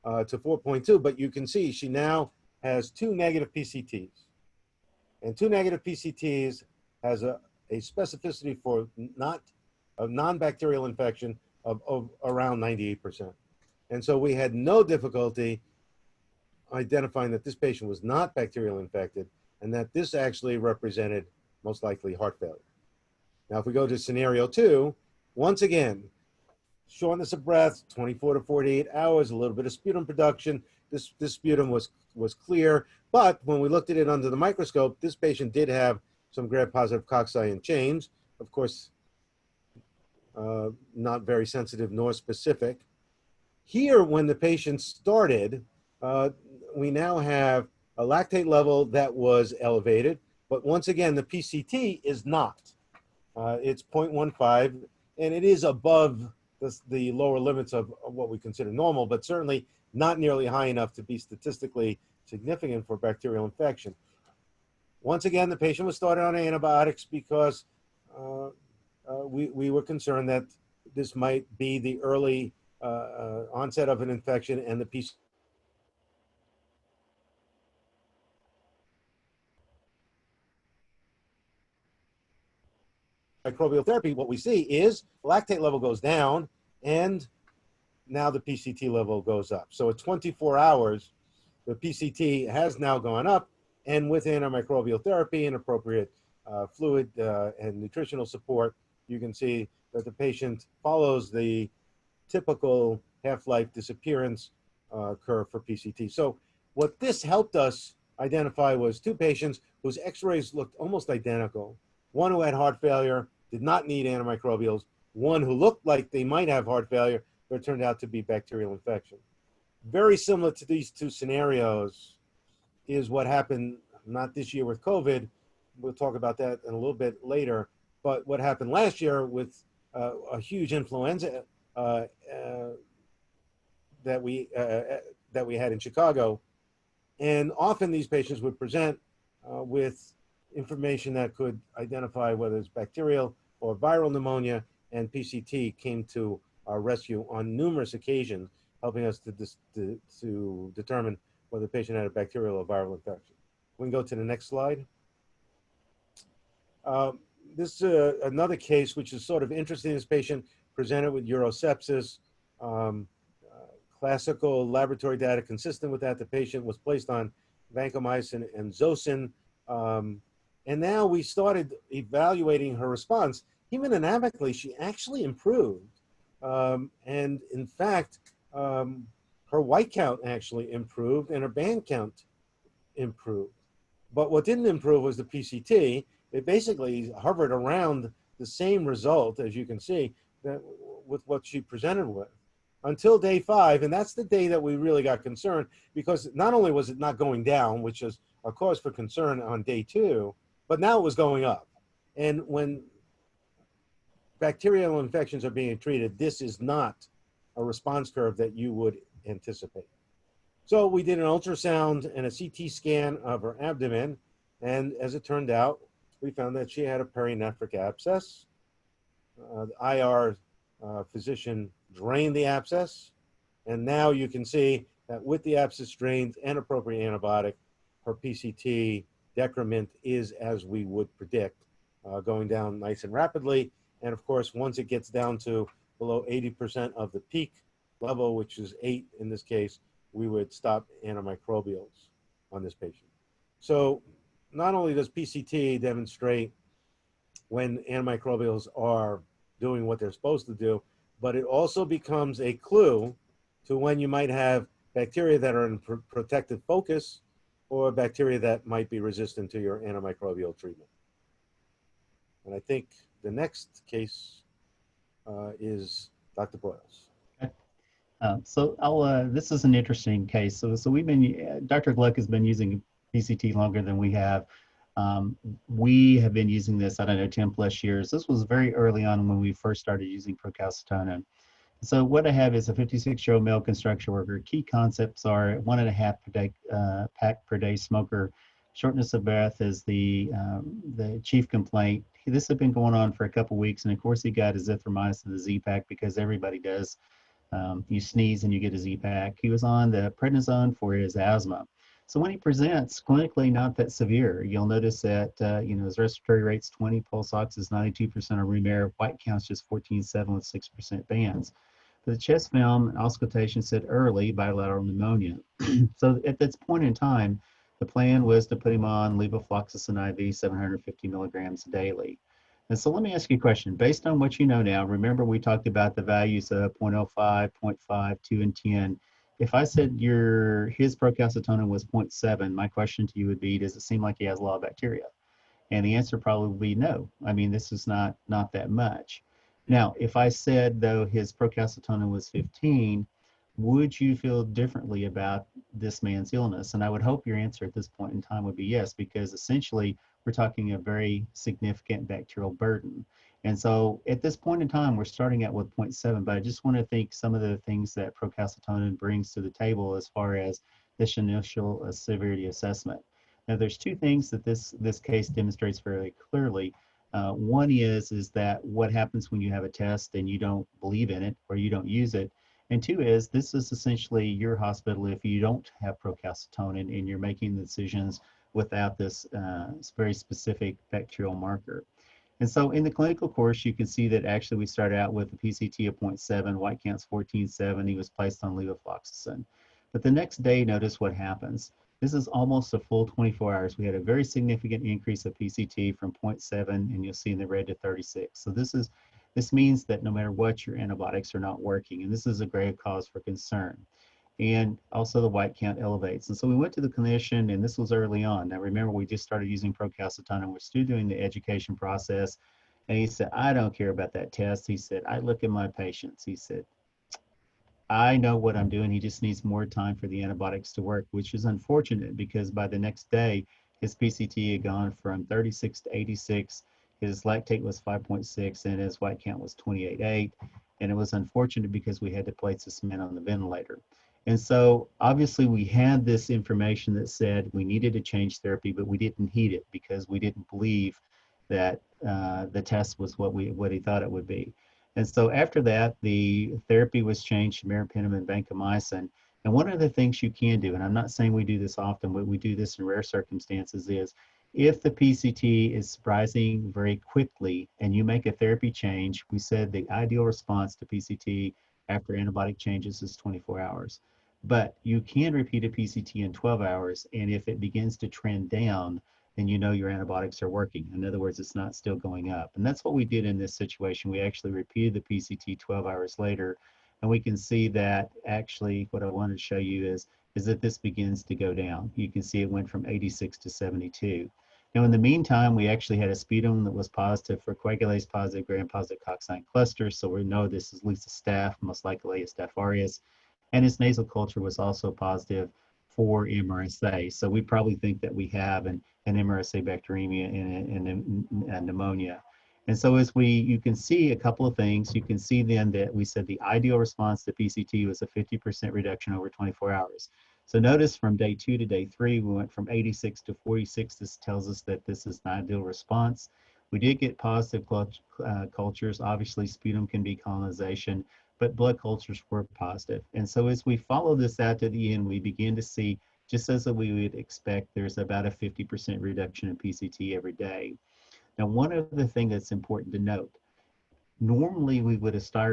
to 4.2, but you can see she now has 2 negative PCTs. And 2 negative PCTs has a specificity for a non-bacterial infection of around 98%. And so we had no difficulty identifying that this patient was not bacterial infected and that this actually represented most likely heart failure. Now, if we go to scenario 2, once again, shortness of breath, 24 to 48 hours, a little bit of sputum production. This sputum was clear, but when we looked at it under the microscope, this patient did have some gram-positive cocci and chains. Of course, not very sensitive nor specific. Here, when the patient started, we now have a lactate level that was elevated, but once again, the PCT is not. It's 0.15, and it is above the lower limits of what we consider normal, but certainly not nearly high enough to be statistically significant for bacterial infection. Once again, the patient was started on antibiotics because we were concerned that this might be the early onset of an infection, and the PCT microbial therapy, what we see is lactate level goes down and now the PCT level goes up. So at 24 hours, the PCT has now gone up, and with antimicrobial therapy and appropriate fluid and nutritional support, you can see that the patient follows the typical half-life disappearance curve for PCT. So what this helped us identify was 2 patients whose x-rays looked almost identical. One who had heart failure, did not need antimicrobials. One who looked like they might have heart failure, but it turned out to be bacterial infection. Very similar to these 2 scenarios is what happened, not this year with COVID. We'll talk about that in a little bit later. But what happened last year with a huge influenza that we had in Chicago. And often these patients would present with information that could identify whether it's bacterial or viral pneumonia, and PCT came to our rescue on numerous occasions, helping us to determine whether the patient had a bacterial or viral infection. We can go to the next slide. This is another case which is sort of interesting. This patient presented with urosepsis. Classical laboratory data consistent with that. The patient was placed on vancomycin and Zosyn. And now we started evaluating her response. Hemodynamically, she actually improved. And in fact, her white count actually improved and her band count improved. But what didn't improve was the PCT. It basically hovered around the same result, as you can see, with what she presented with, until day 5. And that's the day that we really got concerned, because not only was it not going down, which is a cause for concern on day 2, but now it was going up. And when bacterial infections are being treated, this is not a response curve that you would anticipate. So we did an ultrasound and a CT scan of her abdomen, and as it turned out, we found that she had a perinephric abscess. The IR physician drained the abscess, and now you can see that with the abscess drained and appropriate antibiotic, her PCT decrement is as we would predict, going down nice and rapidly. And of course, once it gets down to below 80% of the peak level, which is 8 in this case, we would stop antimicrobials on this patient. So not only does PCT demonstrate when antimicrobials are doing what they're supposed to do, but it also becomes a clue to when you might have bacteria that are in protective focus or bacteria that might be resistant to your antimicrobial treatment. And I think the next case is Dr. Broyles. This is an interesting case. So we've been, Dr. Gluck has been using PCT longer than we have. We have been using this, I don't know, 10 plus years. This was very early on when we first started using Procalcitonin. So what I have is a 56-year-old male construction worker. Key concepts are 1.5 per day, pack per day smoker. Shortness of breath is the chief complaint. This had been going on for a couple weeks, and of course he got azithromycin, the Z-Pack, because everybody does. You sneeze and you get a Z-Pack. He was on the prednisone for his asthma. So when he presents, clinically not that severe. You'll notice that his respiratory rate's 20, pulse ox is 92% on room air, white count's just 14.7 with 6% bands. The chest film and auscultation said early bilateral pneumonia. So at this point in time, the plan was to put him on levofloxacin IV 750 milligrams daily. And so let me ask you a question. Based on what you know now, remember we talked about the values of 0.05, 0.5, 2, and 10. If I said his procalcitonin was 0.7, my question to you would be, does it seem like he has a lot of bacteria? And the answer probably would be no. I mean, this is not that much. Now, if I said, though, his procalcitonin was 15, would you feel differently about this man's illness? And I would hope your answer at this point in time would be yes, because essentially we're talking a very significant bacterial burden. And so at this point in time, we're starting out with 0.7, but I just want to think some of the things that procalcitonin brings to the table as far as this initial severity assessment. Now, there's two things that this case demonstrates very clearly. One is that what happens when you have a test and you don't believe in it or you don't use it. And two is this is essentially your hospital if you don't have procalcitonin and you're making the decisions without this very specific bacterial marker. And so in the clinical course, you can see that actually we started out with a PCT of 0.7, white count's 14.7. He was placed on levofloxacin. But the next day, notice what happens. This is almost a full 24 hours. We had a very significant increase of PCT from 0.7, and you'll see in the red to 36. So this means that no matter what, your antibiotics are not working, and this is a grave cause for concern. And also the white count elevates. And so we went to the clinician, and this was early on. Now remember, we just started using Procalcitonin. We're still doing the education process. And he said, I don't care about that test. He said, I look at my patients. He said, I know what I'm doing. He just needs more time for the antibiotics to work, which is unfortunate because by the next day, his PCT had gone from 36 to 86. His lactate was 5.6 and his white count was 28.8. And it was unfortunate because we had to place this man on the ventilator. And so obviously we had this information that said we needed to change therapy, but we didn't heed it because we didn't believe that the test was what he thought it would be. And so after that, the therapy was changed to meropenem and vancomycin. And one of the things you can do, and I'm not saying we do this often, but we do this in rare circumstances, is if the PCT is rising very quickly and you make a therapy change, we said the ideal response to PCT after antibiotic changes is 24 hours. But you can repeat a PCT in 12 hours, and if it begins to trend down, then you know your antibiotics are working. In other words, it's not still going up. And that's what we did in this situation. We actually repeated the PCT 12 hours later, and we can see that actually what I wanted to show you is that this begins to go down. You can see it went from 86 to 72. Now, in the meantime, we actually had a sputum that was positive for coagulase positive, gram-positive coccinine clusters, so we know this is at least a staph, most likely a Staph aureus. And his nasal culture was also positive for MRSA. So we probably think that we have an MRSA bacteremia and pneumonia. And so you can see a couple of things. You can see then that we said the ideal response to PCT was a 50% reduction over 24 hours. So notice from day 2 to day 3, we went from 86 to 46. This tells us that this is an ideal response. We did get positive cultures. Obviously, sputum can be colonization, but blood cultures were positive. And so as we follow this out to the end, we begin to see, just as we would expect, there's about a 50% reduction in PCT every day. Now, one other thing that's important to note, normally we would have stopped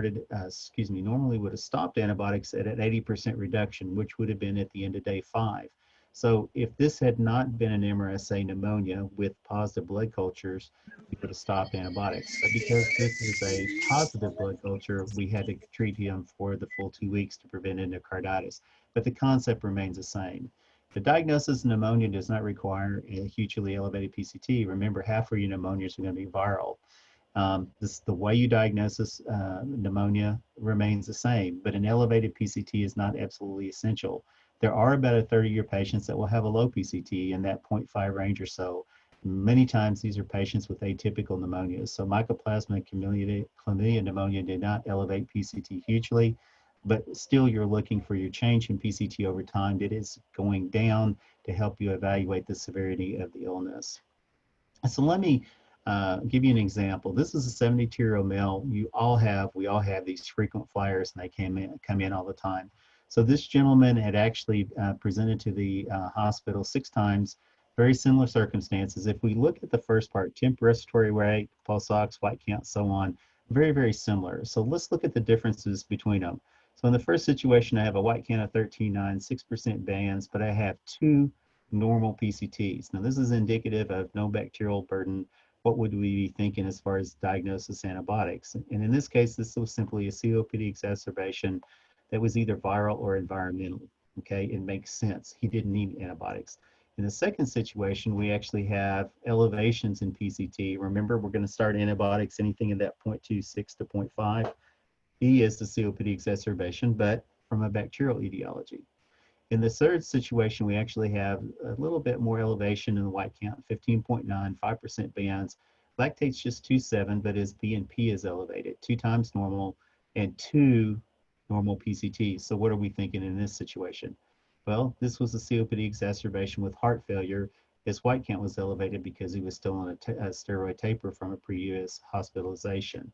antibiotics at an 80% reduction, which would have been at the end of day 5. So if this had not been an MRSA pneumonia with positive blood cultures, we would have stopped antibiotics. But because this is a positive blood culture, we had to treat him for the full 2 weeks to prevent endocarditis. But the concept remains the same. The diagnosis of pneumonia does not require a hugely elevated PCT. Remember, half of your pneumonias are going to be viral. The way you diagnose this pneumonia remains the same, but an elevated PCT is not absolutely essential. There are about a third of your patients that will have a low PCT in that 0.5 range or so. Many times these are patients with atypical pneumonias. So mycoplasma chlamydia pneumonia did not elevate PCT hugely, but still you're looking for your change in PCT over time that is going down to help you evaluate the severity of the illness. So let me give you an example. This is a 72-year-old male. We all have these frequent flyers, and they come in all the time. So this gentleman had actually presented to the hospital 6 times, very similar circumstances. If we look at the first part, temp respiratory rate, pulse ox, white count, so on, very, very similar. So let's look at the differences between them. So in the first situation, I have a white count of 13.9, 6% bands, but I have 2 normal PCTs. Now this is indicative of no bacterial burden. What would we be thinking as far as diagnosis antibiotics? And in this case, this was simply a COPD exacerbation that was either viral or environmental. Okay, it makes sense. He didn't need antibiotics. In the second situation, we actually have elevations in PCT. Remember, we're going to start antibiotics anything in that 0.26 to 0.5. E is the COPD exacerbation, but from a bacterial etiology. In the third situation, we actually have a little bit more elevation in the white count, 15.9, 5% bands. Lactate's just 2.7, but his BNP is elevated, 2 times normal and 2 normal PCTs. So what are we thinking in this situation? Well, this was a COPD exacerbation with heart failure. His white count was elevated because he was still on a steroid taper from a previous hospitalization.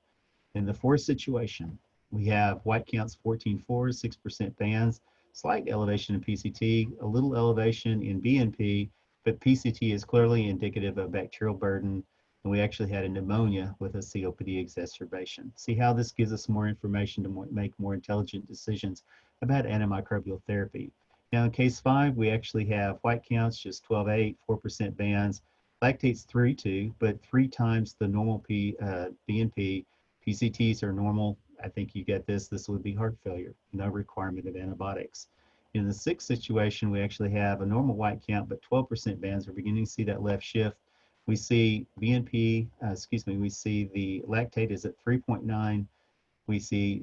In the fourth situation, we have white counts 14.4, 6% bands, slight elevation in PCT, a little elevation in BNP, but PCT is clearly indicative of bacterial burden, and we actually had a pneumonia with a COPD exacerbation. See how this gives us more information to make more intelligent decisions about antimicrobial therapy. Now in case 5, we actually have white counts just 12.8, 4% bands, lactate's 3.2, but 3 times the normal BNP. PCTs are normal. I think you get this. This would be heart failure, no requirement of antibiotics. In the 6th situation, we actually have a normal white count, but 12% bands. We're beginning to see that left shift. We see BNP, we see the lactate is at 3.9. We see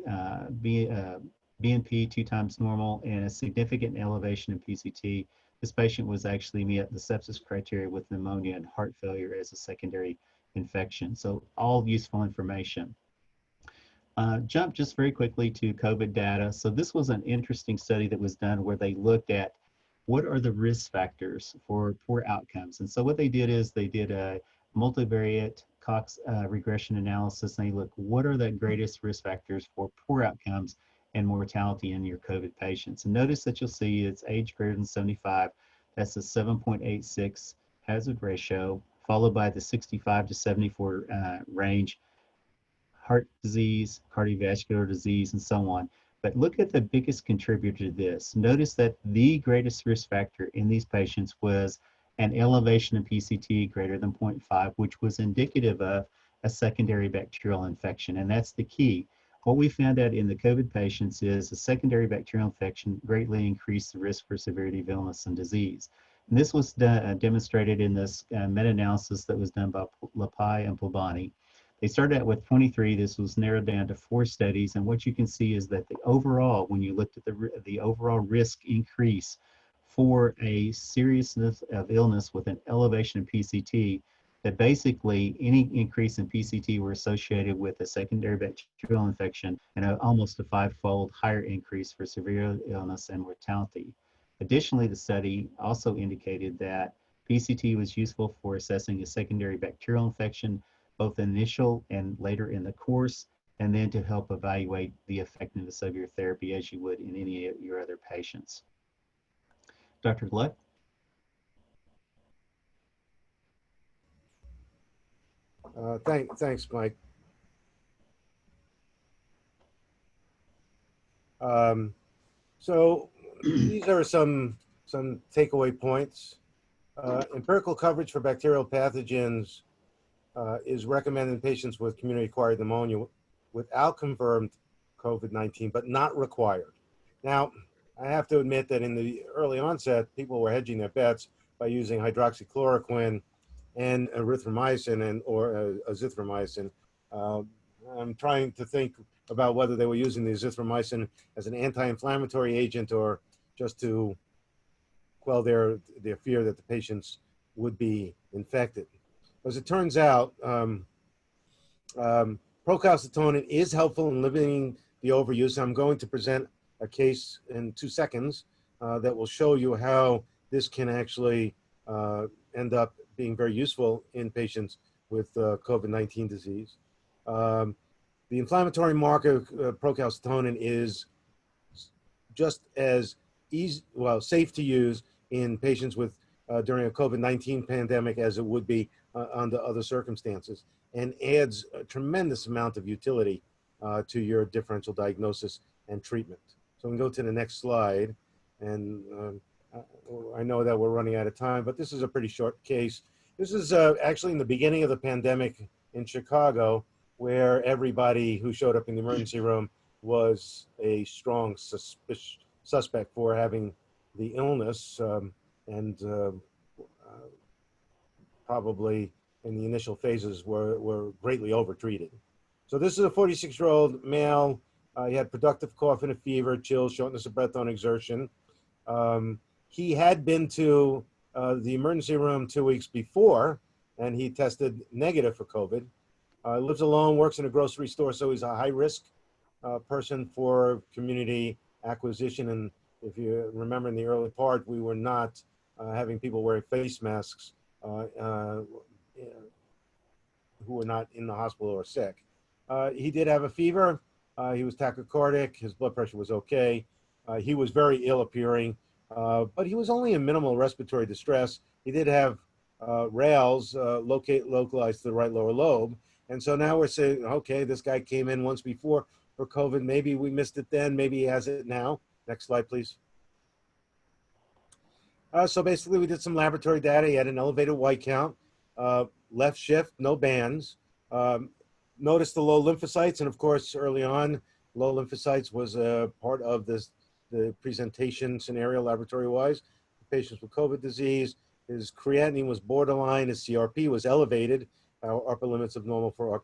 BNP 2 times normal and a significant elevation in PCT. This patient was actually met the sepsis criteria with pneumonia and heart failure as a secondary infection. So all useful information. Jump just very quickly to COVID data. So this was an interesting study that was done where they looked at what are the risk factors for poor outcomes. And so what they did is they did a multivariate Cox regression analysis, and they looked what are the greatest risk factors for poor outcomes and mortality in your COVID patients. And notice that you'll see it's age greater than 75. That's a 7.86 hazard ratio, followed by the 65 to 74 range, heart disease, cardiovascular disease, and so on. But look at the biggest contributor to this. Notice that the greatest risk factor in these patients was an elevation in PCT greater than 0.5, which was indicative of a secondary bacterial infection. And that's the key. What we found out in the COVID patients is a secondary bacterial infection greatly increased the risk for severity of illness and disease. And this was demonstrated in this meta-analysis that was done by Lapai and Plabani. They started out with 23. This was narrowed down to 4 studies. And what you can see is that the overall, when you looked at the overall risk increase for a seriousness of illness with an elevation in PCT, that basically any increase in PCT were associated with a secondary bacterial infection and almost a 5-fold higher increase for severe illness and mortality. Additionally, the study also indicated that PCT was useful for assessing a secondary bacterial infection, both initial and later in the course, and then to help evaluate the effectiveness of your therapy as you would in any of your other patients. Dr. Gluck? Thanks, Mike. So these are some some takeaway points. Empirical coverage for bacterial pathogens is recommended in patients with community-acquired pneumonia without confirmed COVID-19, but not required. Now, I have to admit that in the early onset, people were hedging their bets by using hydroxychloroquine and erythromycin or azithromycin. I'm trying to think about whether they were using the azithromycin as an anti-inflammatory agent or just to quell their fear that the patients would be infected. As it turns out, procalcitonin is helpful in limiting the overuse. I'm going to present a case in 2 seconds that will show you how this can actually end up being very useful in patients with COVID-19 disease. The inflammatory marker procalcitonin is just as safe to use in patients with during a COVID-19 pandemic as it would be under other circumstances, and adds a tremendous amount of utility to your differential diagnosis and treatment. So we can go to the next slide, and I know that we're running out of time, but this is a pretty short case. This is actually in the beginning of the pandemic in Chicago, where everybody who showed up in the emergency room was a strong suspect for having the illness, and probably in the initial phases were greatly overtreated. So this is a 46-year-old male. He had productive cough and a fever, chills, shortness of breath on exertion. He had been to the emergency room 2 weeks before, and he tested negative for COVID. Lives alone, works in a grocery store, so he's a high-risk person for community acquisition. And if you remember in the early part, we were not having people wearing face masks who were not in the hospital or sick. He did have a fever. He was tachycardic. His blood pressure was okay. He was very ill appearing, but he was only in minimal respiratory distress. He did have rales localized to the right lower lobe. And so now we're saying, okay, this guy came in once before for COVID. Maybe we missed it then. Maybe he has it now. Next slide, please. So basically, we did some laboratory data. He had an elevated white count, left shift, no bands. Noticed the low lymphocytes, and of course, early on, low lymphocytes was a part of the presentation scenario laboratory-wise. Patients with COVID disease, his creatinine was borderline, his CRP was elevated. Our upper limits of normal for our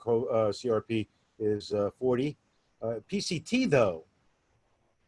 CRP is 40. PCT, though,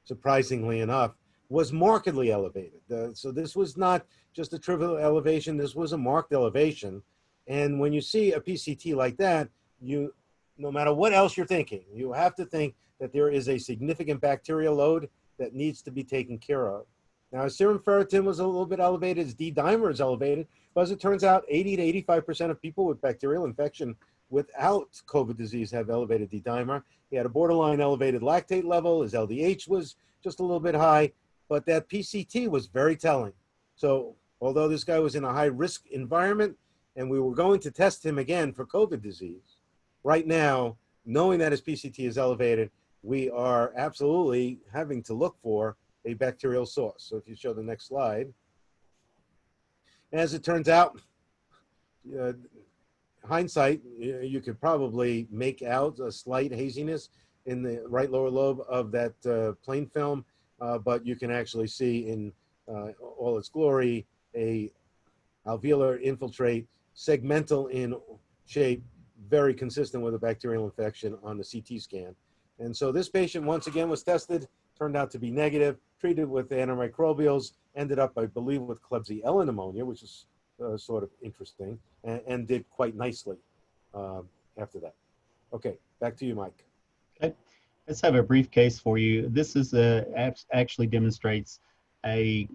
surprisingly enough, was markedly elevated. So this was not just a trivial elevation, this was a marked elevation. And when you see a PCT like that, no matter what else you're thinking, you have to think that there is a significant bacterial load that needs to be taken care of. Now, his serum ferritin was a little bit elevated, his D-dimer is elevated, but as it turns out, 80 to 85% of people with bacterial infection without COVID disease have elevated D-dimer. He had a borderline elevated lactate level, his LDH was just a little bit high, but that PCT was very telling. So although this guy was in a high-risk environment, and we were going to test him again for COVID disease, right now, knowing that his PCT is elevated, we are absolutely having to look for a bacterial source. So if you show the next slide. As it turns out, hindsight, you could probably make out a slight haziness in the right lower lobe of that plain film, but you can actually see in all its glory a alveolar infiltrate, segmental in shape, very consistent with a bacterial infection on the CT scan. And so this patient, once again, was tested, turned out to be negative, treated with antimicrobials, ended up, I believe, with Klebsiella pneumonia, which is sort of interesting, and did quite nicely after that. Okay, back to you, Mike. Okay, let's have a brief case for you. This is actually demonstrates a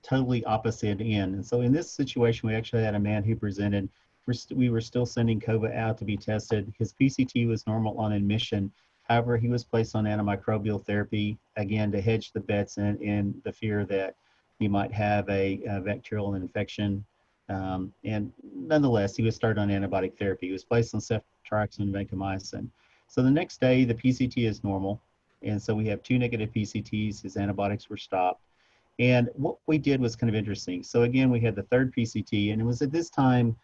totally opposite end. And so in this situation, we actually had a man who presented. We were still sending COVID out to be tested. His PCT was normal on admission. However, he was placed on antimicrobial therapy, again, to hedge the bets in the fear that he might have a bacterial infection. And nonetheless, he was started on antibiotic therapy. He was placed on ceftriaxone and vancomycin. So the next day, the PCT is normal. And so we have 2 negative PCTs. His antibiotics were stopped. And what we did was kind of interesting. So again, we had the third PCT, and it was at this time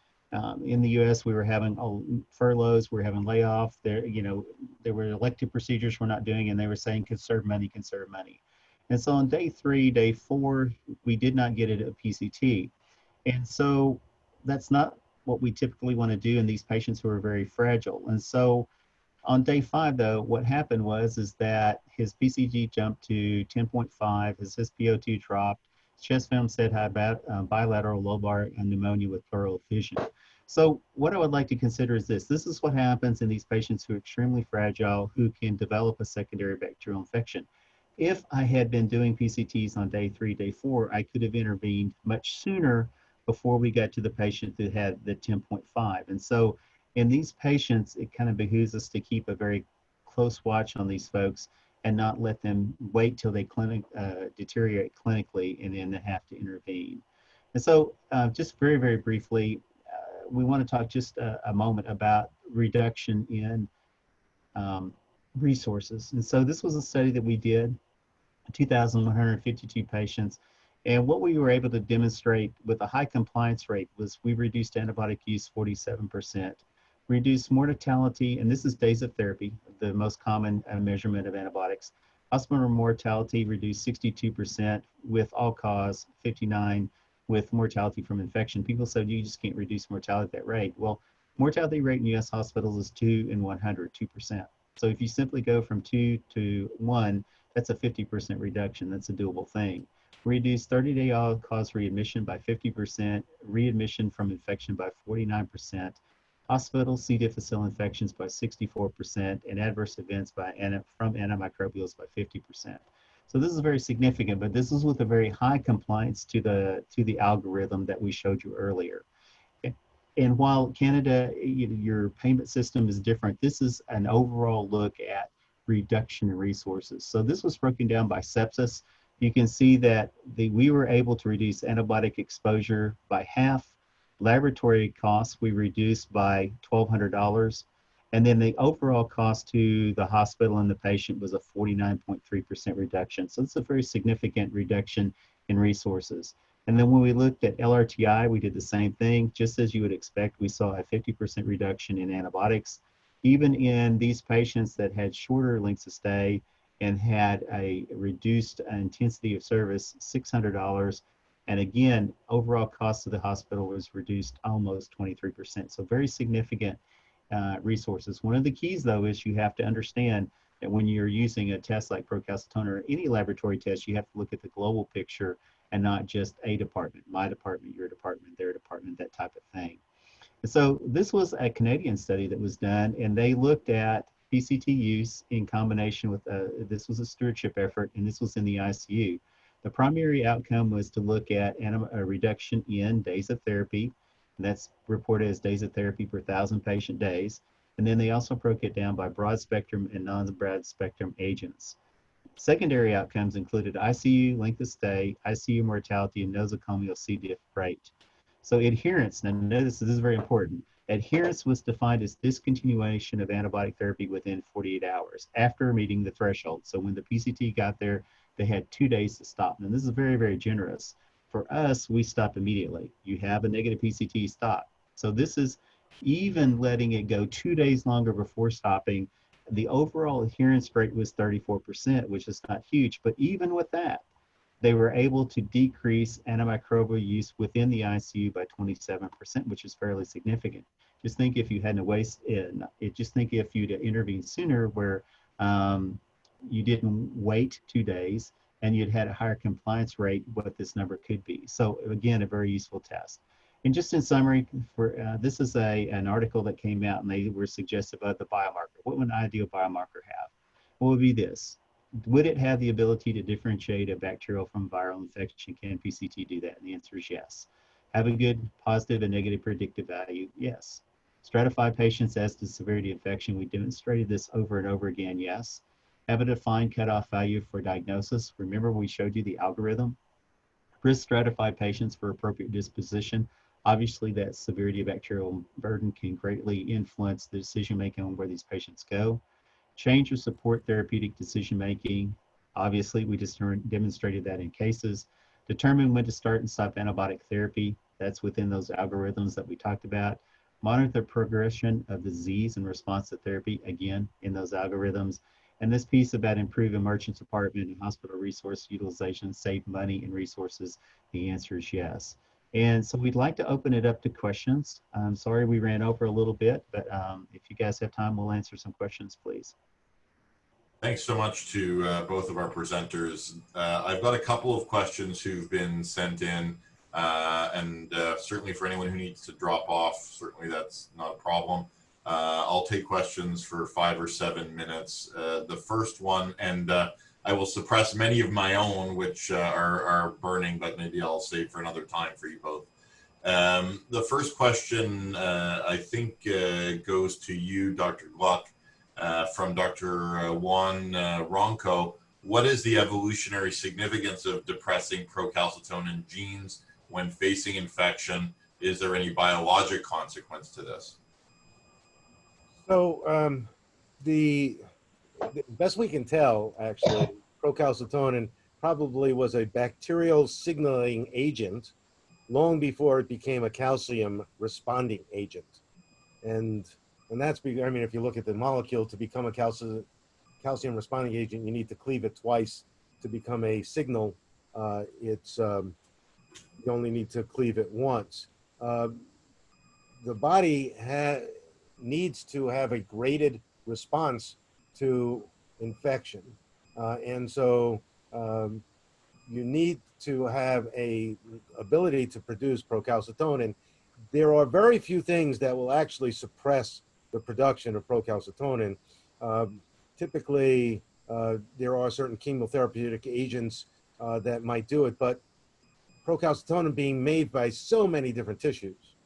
in the U.S. we were having furloughs, we were having layoff. There, there were elective procedures we're not doing, and they were saying conserve money, conserve money. And so on day 3, day 4, we did not get it at PCT, and so that's not what we typically want to do in these patients who are very fragile. And so on day 5, though, what happened is that his PCT jumped to 10.5, his SpO2 dropped, chest film said had bilateral lobar pneumonia with pleural effusion. So what I would like to consider is this. This is what happens in these patients who are extremely fragile, who can develop a secondary bacterial infection. If I had been doing PCTs on day 3, day 4, I could have intervened much sooner before we got to the patient that had the 10.5. And so in these patients, it kind of behooves us to keep a very close watch on these folks and not let them wait till they deteriorate clinically and then have to intervene. And so just very, very briefly, we want to talk just a moment about reduction in resources. And so this was a study that we did, 2,152 patients. And what we were able to demonstrate with a high compliance rate was we reduced antibiotic use 47%, reduced mortality, and this is days of therapy, the most common measurement of antibiotics. Hospital mortality reduced 62% with all cause, 59 with mortality from infection. People said you just can't reduce mortality at that rate. Well, mortality rate in U.S. hospitals is 2 in 100, 2%. So if you simply go from 2 to 1, that's a 50% reduction. That's a doable thing. Reduce 30-day all-cause readmission by 50%, readmission from infection by 49%, hospital C. difficile infections by 64%, and adverse events from antimicrobials by 50%. So this is very significant, but this is with a very high compliance to the algorithm that we showed you earlier. And while Canada, your payment system is different, this is an overall look at reduction in resources. So this was broken down by sepsis. You can see that we were able to reduce antibiotic exposure by half. Laboratory costs we reduced by $1,200. And then the overall cost to the hospital and the patient was a 49.3% reduction. So it's a very significant reduction in resources. And then when we looked at LRTI, we did the same thing. Just as you would expect, we saw a 50% reduction in antibiotics. Even in these patients that had shorter lengths of stay and had a reduced intensity of service, $600. And again, overall cost of the hospital was reduced almost 23%. So very significant resources. One of the keys, though, is you have to understand that when you're using a test like Procalcitonin or any laboratory test, you have to look at the global picture and not just a department, my department, your department, their department, that type of thing. And so this was a Canadian study that was done, and they looked at PCT use in combination with, this was a stewardship effort, and this was in the ICU. The primary outcome was to look at a reduction in days of therapy, and that's reported as days of therapy per 1,000 patient days. And then they also broke it down by broad spectrum and non-broad spectrum agents. Secondary outcomes included ICU length of stay, ICU mortality, and nosocomial C. diff rate. So adherence, now notice this is very important. Adherence was defined as discontinuation of antibiotic therapy within 48 hours after meeting the threshold. So when the PCT got there, they had 2 days to stop. And this is very, very generous. For us, we stop immediately. You have a negative PCT, stop. So this is even letting it go 2 days longer before stopping. The overall adherence rate was 34%, which is not huge, but even with that, they were able to decrease antimicrobial use within the ICU by 27%, which is fairly significant. Just think if you hadn't just think if you'd intervened sooner where you didn't wait 2 days and you'd had a higher compliance rate, what this number could be. So again, a very useful test. And just in summary, this is an article that came out and they were suggestive of the biomarker. What would an ideal biomarker have? What would be this? Would it have the ability to differentiate a bacterial from viral infection? Can PCT do that? And the answer is yes. Have a good positive and negative predictive value? Yes. Stratify patients as to severity of infection. We demonstrated this over and over again, yes. Have a defined cutoff value for diagnosis. Remember we showed you the algorithm. Risk stratify patients for appropriate disposition. Obviously, that severity of bacterial burden can greatly influence the decision-making on where these patients go. Change or support therapeutic decision-making. Obviously, we just demonstrated that in cases. determine when to start and stop antibiotic therapy. That's within those algorithms that we talked about. Monitor the progression of disease in response to therapy, again, in those algorithms. And this piece about improving emergency department and hospital resource utilization, save money and resources, the answer is yes. And so we'd like to open it up to questions. I'm sorry we ran over a little bit, but if you guys have time, we'll answer some questions, please. Thanks so much to both of our presenters. I've got a couple of questions who've been sent in, and certainly for anyone who needs to drop off, certainly that's not a problem. I'll take questions for 5 or 7 minutes. The first one, and I will suppress many of my own, which are burning, but maybe I'll save for another time for you both. The first question, I think, goes to you, Dr. Gluck, from Dr. Juan Ronco. What is the evolutionary significance of depressing procalcitonin genes when facing infection? Is there any biologic consequence to this? So the best we can tell, actually, procalcitonin probably was a bacterial signaling agent long before it became a calcium responding agent. And that's, I mean, if you look at the molecule, to become a calcium responding agent, you need to cleave it twice to become a signal. You only need to cleave it once. The body needs to have a graded response to infection. And so you need to have a ability to produce procalcitonin. There are very few things that will actually suppress the production of procalcitonin. Typically, there are certain chemotherapeutic agents that might do it, but procalcitonin being made by so many different tissues,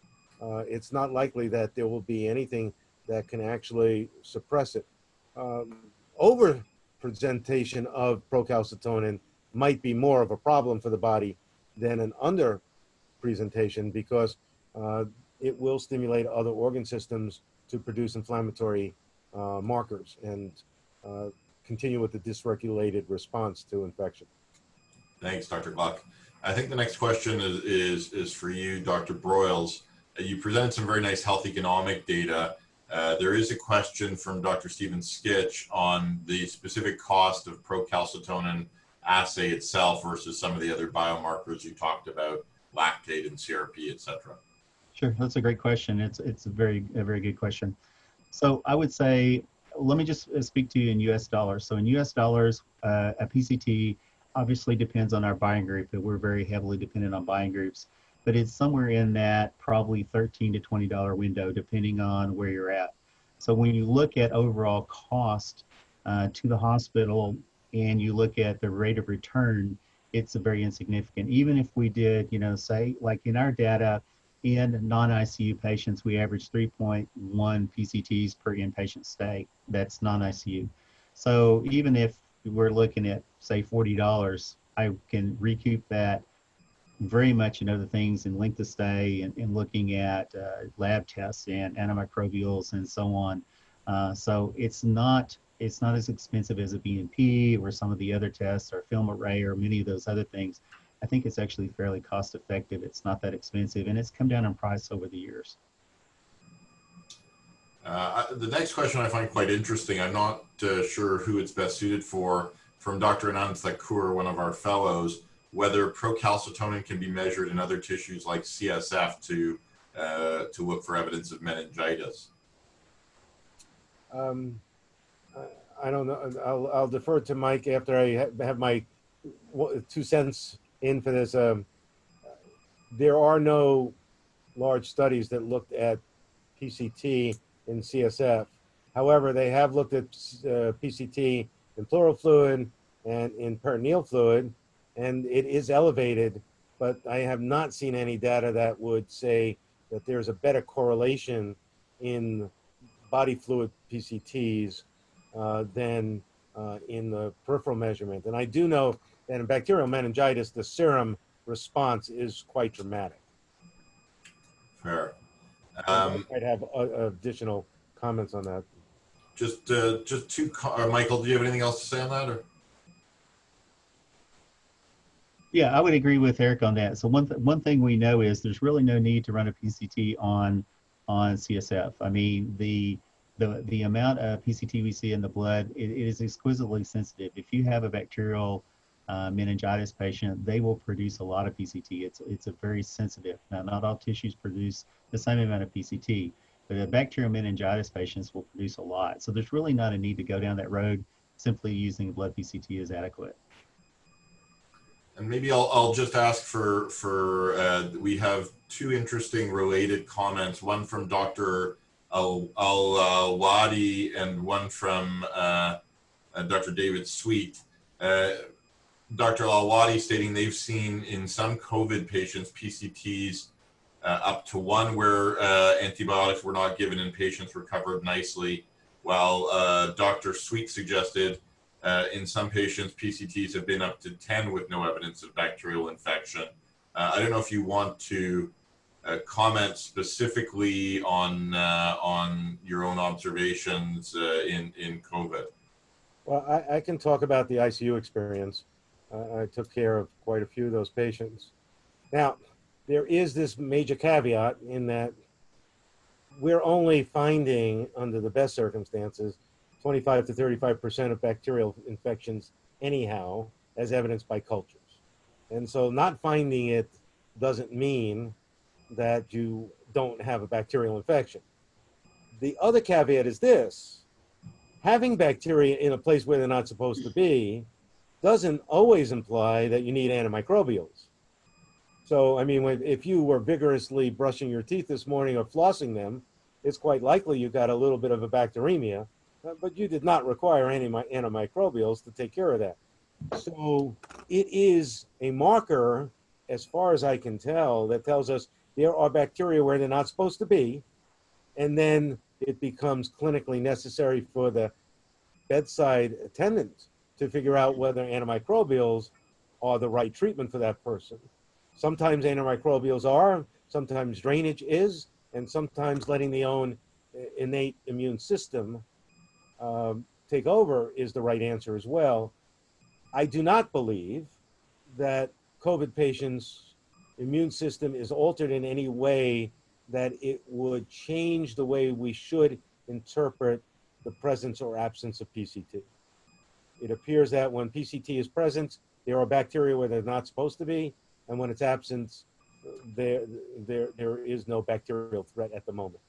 it's not likely that there will be anything that can actually suppress it. Overpresentation of procalcitonin might be more of a problem for the body than an underpresentation, because it will stimulate other organ systems to produce inflammatory markers and continue with the dysregulated response to infection. Thanks, Dr. Gluck. I think the next question is for you, Dr. Broyles. You presented some very nice health economic data. There is a question from Dr. Stephen Skitch on the specific cost of procalcitonin assay itself versus some of the other biomarkers you talked about, lactate and CRP, et cetera. Sure, that's a great question. It's a very good question. So I would say, let me just speak to you in US dollars. So in US dollars, a PCT obviously depends on our buying group, and we're very heavily dependent on buying groups, but it's somewhere in that probably $13 to $20 window, depending on where you're at. So when you look at overall cost to the hospital and you look at the rate of return, it's a very insignificant. Even if we did, say, like in our data, in non-ICU patients, we average 3.1 PCTs per inpatient stay. That's non-ICU. So even if we're looking at, say, $40, I can recoup that very much in other things in length of stay and looking at lab tests and antimicrobials and so on. So it's not as expensive as a BNP or some of the other tests or film array or many of those other things. I think it's actually fairly cost effective. It's not that expensive, and it's come down in price over the years. The next question I find quite interesting. I'm not sure who it's best suited for, from Dr. Anand Thakur, one of our fellows, whether procalcitonin can be measured in other tissues like CSF to look for evidence of meningitis. I don't know. I'll defer to Mike after I have my 2 cents in for this. There are no large studies that looked at PCT in CSF. However, they have looked at PCT in pleural fluid and in peritoneal fluid, and it is elevated, but I have not seen any data that would say that there's a better correlation in body fluid PCTs than in the peripheral measurement. And I do know that in bacterial meningitis, the serum response is quite dramatic. Fair. I'd have additional comments on that. Just Michael, do you have anything else to say on that? Or? Yeah, I would agree with Eric on that. So one thing we know is there's really no need to run a PCT on CSF. I mean, the amount of PCT we see in the blood, it is exquisitely sensitive. If you have a bacterial meningitis patient, they will produce a lot of PCT. It's a very sensitive. Now, not all tissues produce the same amount of PCT, but the bacterial meningitis patients will produce a lot. So there's really not a need to go down that road. Simply using blood PCT is adequate. And maybe I'll just ask for we have two interesting related comments, one from Dr. Al-Wadi and one from Dr. David Sweet. Dr. Al-Wadi stating they've seen in some COVID patients PCTs up to 1 where antibiotics were not given and patients recovered nicely, while Dr. Sweet suggested in some patients, PCTs have been up to 10 with no evidence of bacterial infection. I don't know if you want to comment specifically on your own observations in COVID. Well, I can talk about the ICU experience. I took care of quite a few of those patients. Now, there is this major caveat in that we're only finding, under the best circumstances, 25 to 35% of bacterial infections anyhow, as evidenced by cultures. And so not finding it doesn't mean that you don't have a bacterial infection. The other caveat is this: having bacteria in a place where they're not supposed to be doesn't always imply that you need antimicrobials. So, I mean, if you were vigorously brushing your teeth this morning or flossing them, it's quite likely you got a little bit of a bacteremia, but you did not require antimicrobials to take care of that. So it is a marker, as far as I can tell, that tells us there are bacteria where they're not supposed to be, and then it becomes clinically necessary for the bedside attendant to figure out whether antimicrobials are the right treatment for that person. Sometimes antimicrobials are, sometimes drainage is, and sometimes letting the own innate immune system take over is the right answer as well. I do not believe that COVID patients' immune system is altered in any way that it would change the way we should interpret the presence or absence of PCT. It appears that when PCT is present, there are bacteria where they're not supposed to be, and when it's absent, there is no bacterial threat at the moment.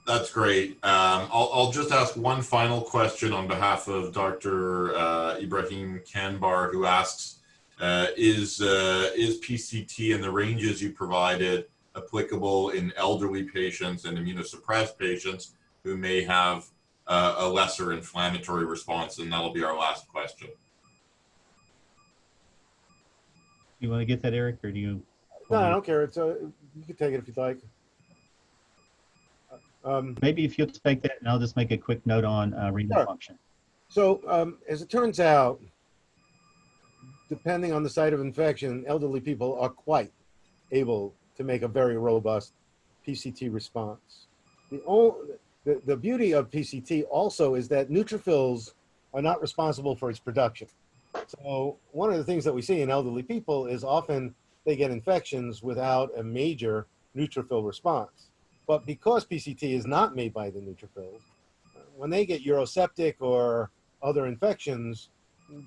That's great. I'll just ask one final question on behalf of Dr. Ibrahim Kanbar, who asks, is PCT and the ranges you provided applicable in elderly patients and immunosuppressed patients who may have a lesser inflammatory response? And that'll be our last question. You want to get that, Eric, or do you? No, I don't care. It's you can take it if you'd like. Maybe if you'll take that, and I'll just make a quick note on renal function. So as it turns out, depending on the site of infection, elderly people are quite able to make a very robust PCT response. The beauty of PCT also is that neutrophils are not responsible for its production. So one of the things that we see in elderly people is often they get infections without a major neutrophil response. But because PCT is not made by the neutrophils, when they get uroseptic or other infections,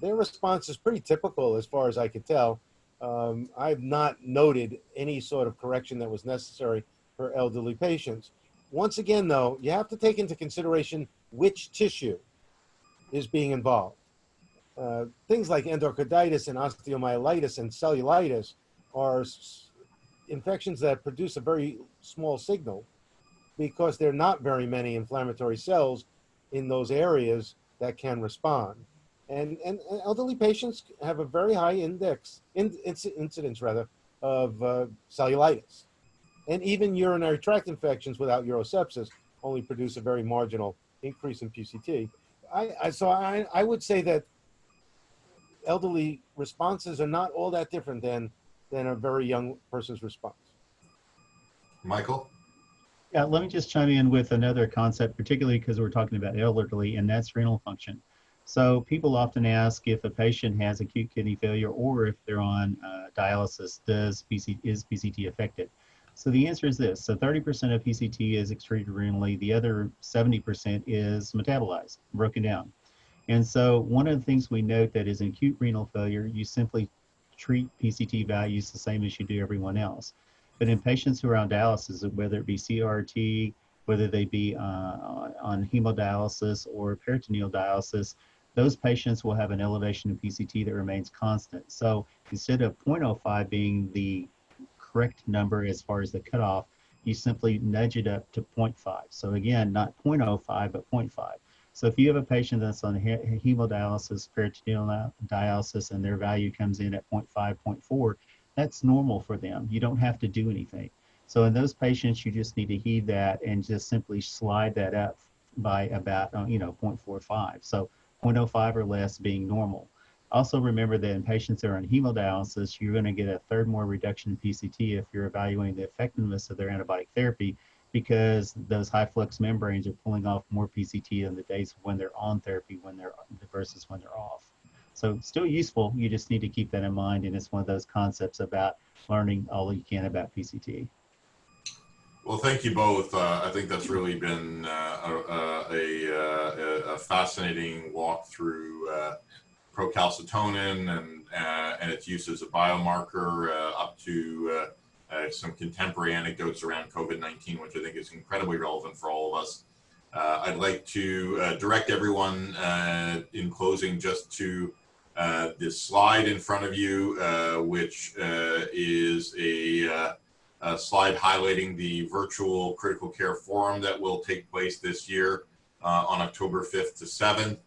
their response is pretty typical as far as I could tell. I've not noted any sort of correction that was necessary for elderly patients. Once again, though, you have to take into consideration which tissue is being involved. Things like endocarditis and osteomyelitis and cellulitis are infections that produce a very small signal because there are not very many inflammatory cells in those areas that can respond. And elderly patients have a very high incidence of cellulitis. And even urinary tract infections without urosepsis only produce a very marginal increase in PCT. So I would say that elderly responses are not all that different than a very young person's response. Michael? Yeah, let me just chime in with another concept, particularly because we're talking about elderly, and that's renal function. So people often ask if a patient has acute kidney failure or if they're on dialysis, is PCT affected? So the answer is this. So 30% of PCT is excreted renally. The other 70% is metabolized, broken down. And so one of the things we note that is in acute renal failure, you simply treat PCT values the same as you do everyone else. But in patients who are on dialysis, whether it be CRT, whether they be on hemodialysis or peritoneal dialysis, those patients will have an elevation in PCT that remains constant. So instead of 0.05 being the correct number as far as the cutoff, you simply nudge it up to 0.5. So again, not 0.05, but 0.5. So if you have a patient that's on hemodialysis, peritoneal dialysis, and their value comes in at 0.5, 0.4, that's normal for them. You don't have to do anything. So in those patients, you just need to heed that and just simply slide that up by about, 0.45. So 0.05 or less being normal. Also remember that in patients that are on hemodialysis, you're going to get a third more reduction in PCT if you're evaluating the effectiveness of their antibiotic therapy, because those high flux membranes are pulling off more PCT in the days when they're on therapy versus when they're off. So still useful, you just need to keep that in mind, and it's one of those concepts about learning all you can about PCT. Well, thank you both. I think that's really been a fascinating walk through procalcitonin and its use as a biomarker, up to some contemporary anecdotes around COVID-19, which I think is incredibly relevant for all of us. I'd like to direct everyone in closing just to this slide in front of you, which is a slide highlighting the virtual critical care forum that will take place this year on October 5th to 7th.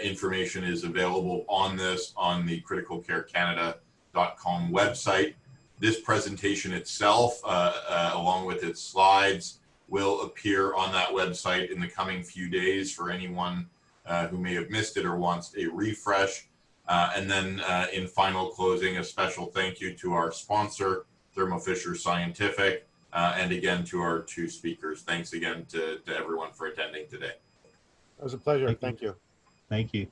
Information is available on this on the criticalcarecanada.com website. This presentation itself, along with its slides, will appear on that website in the coming few days for anyone who may have missed it or wants a refresh. And then in final closing, a special thank you to our sponsor, Thermo Fisher Scientific, and again to our two speakers. Thanks again to everyone for attending today. It was a pleasure. Thank you. Thank you.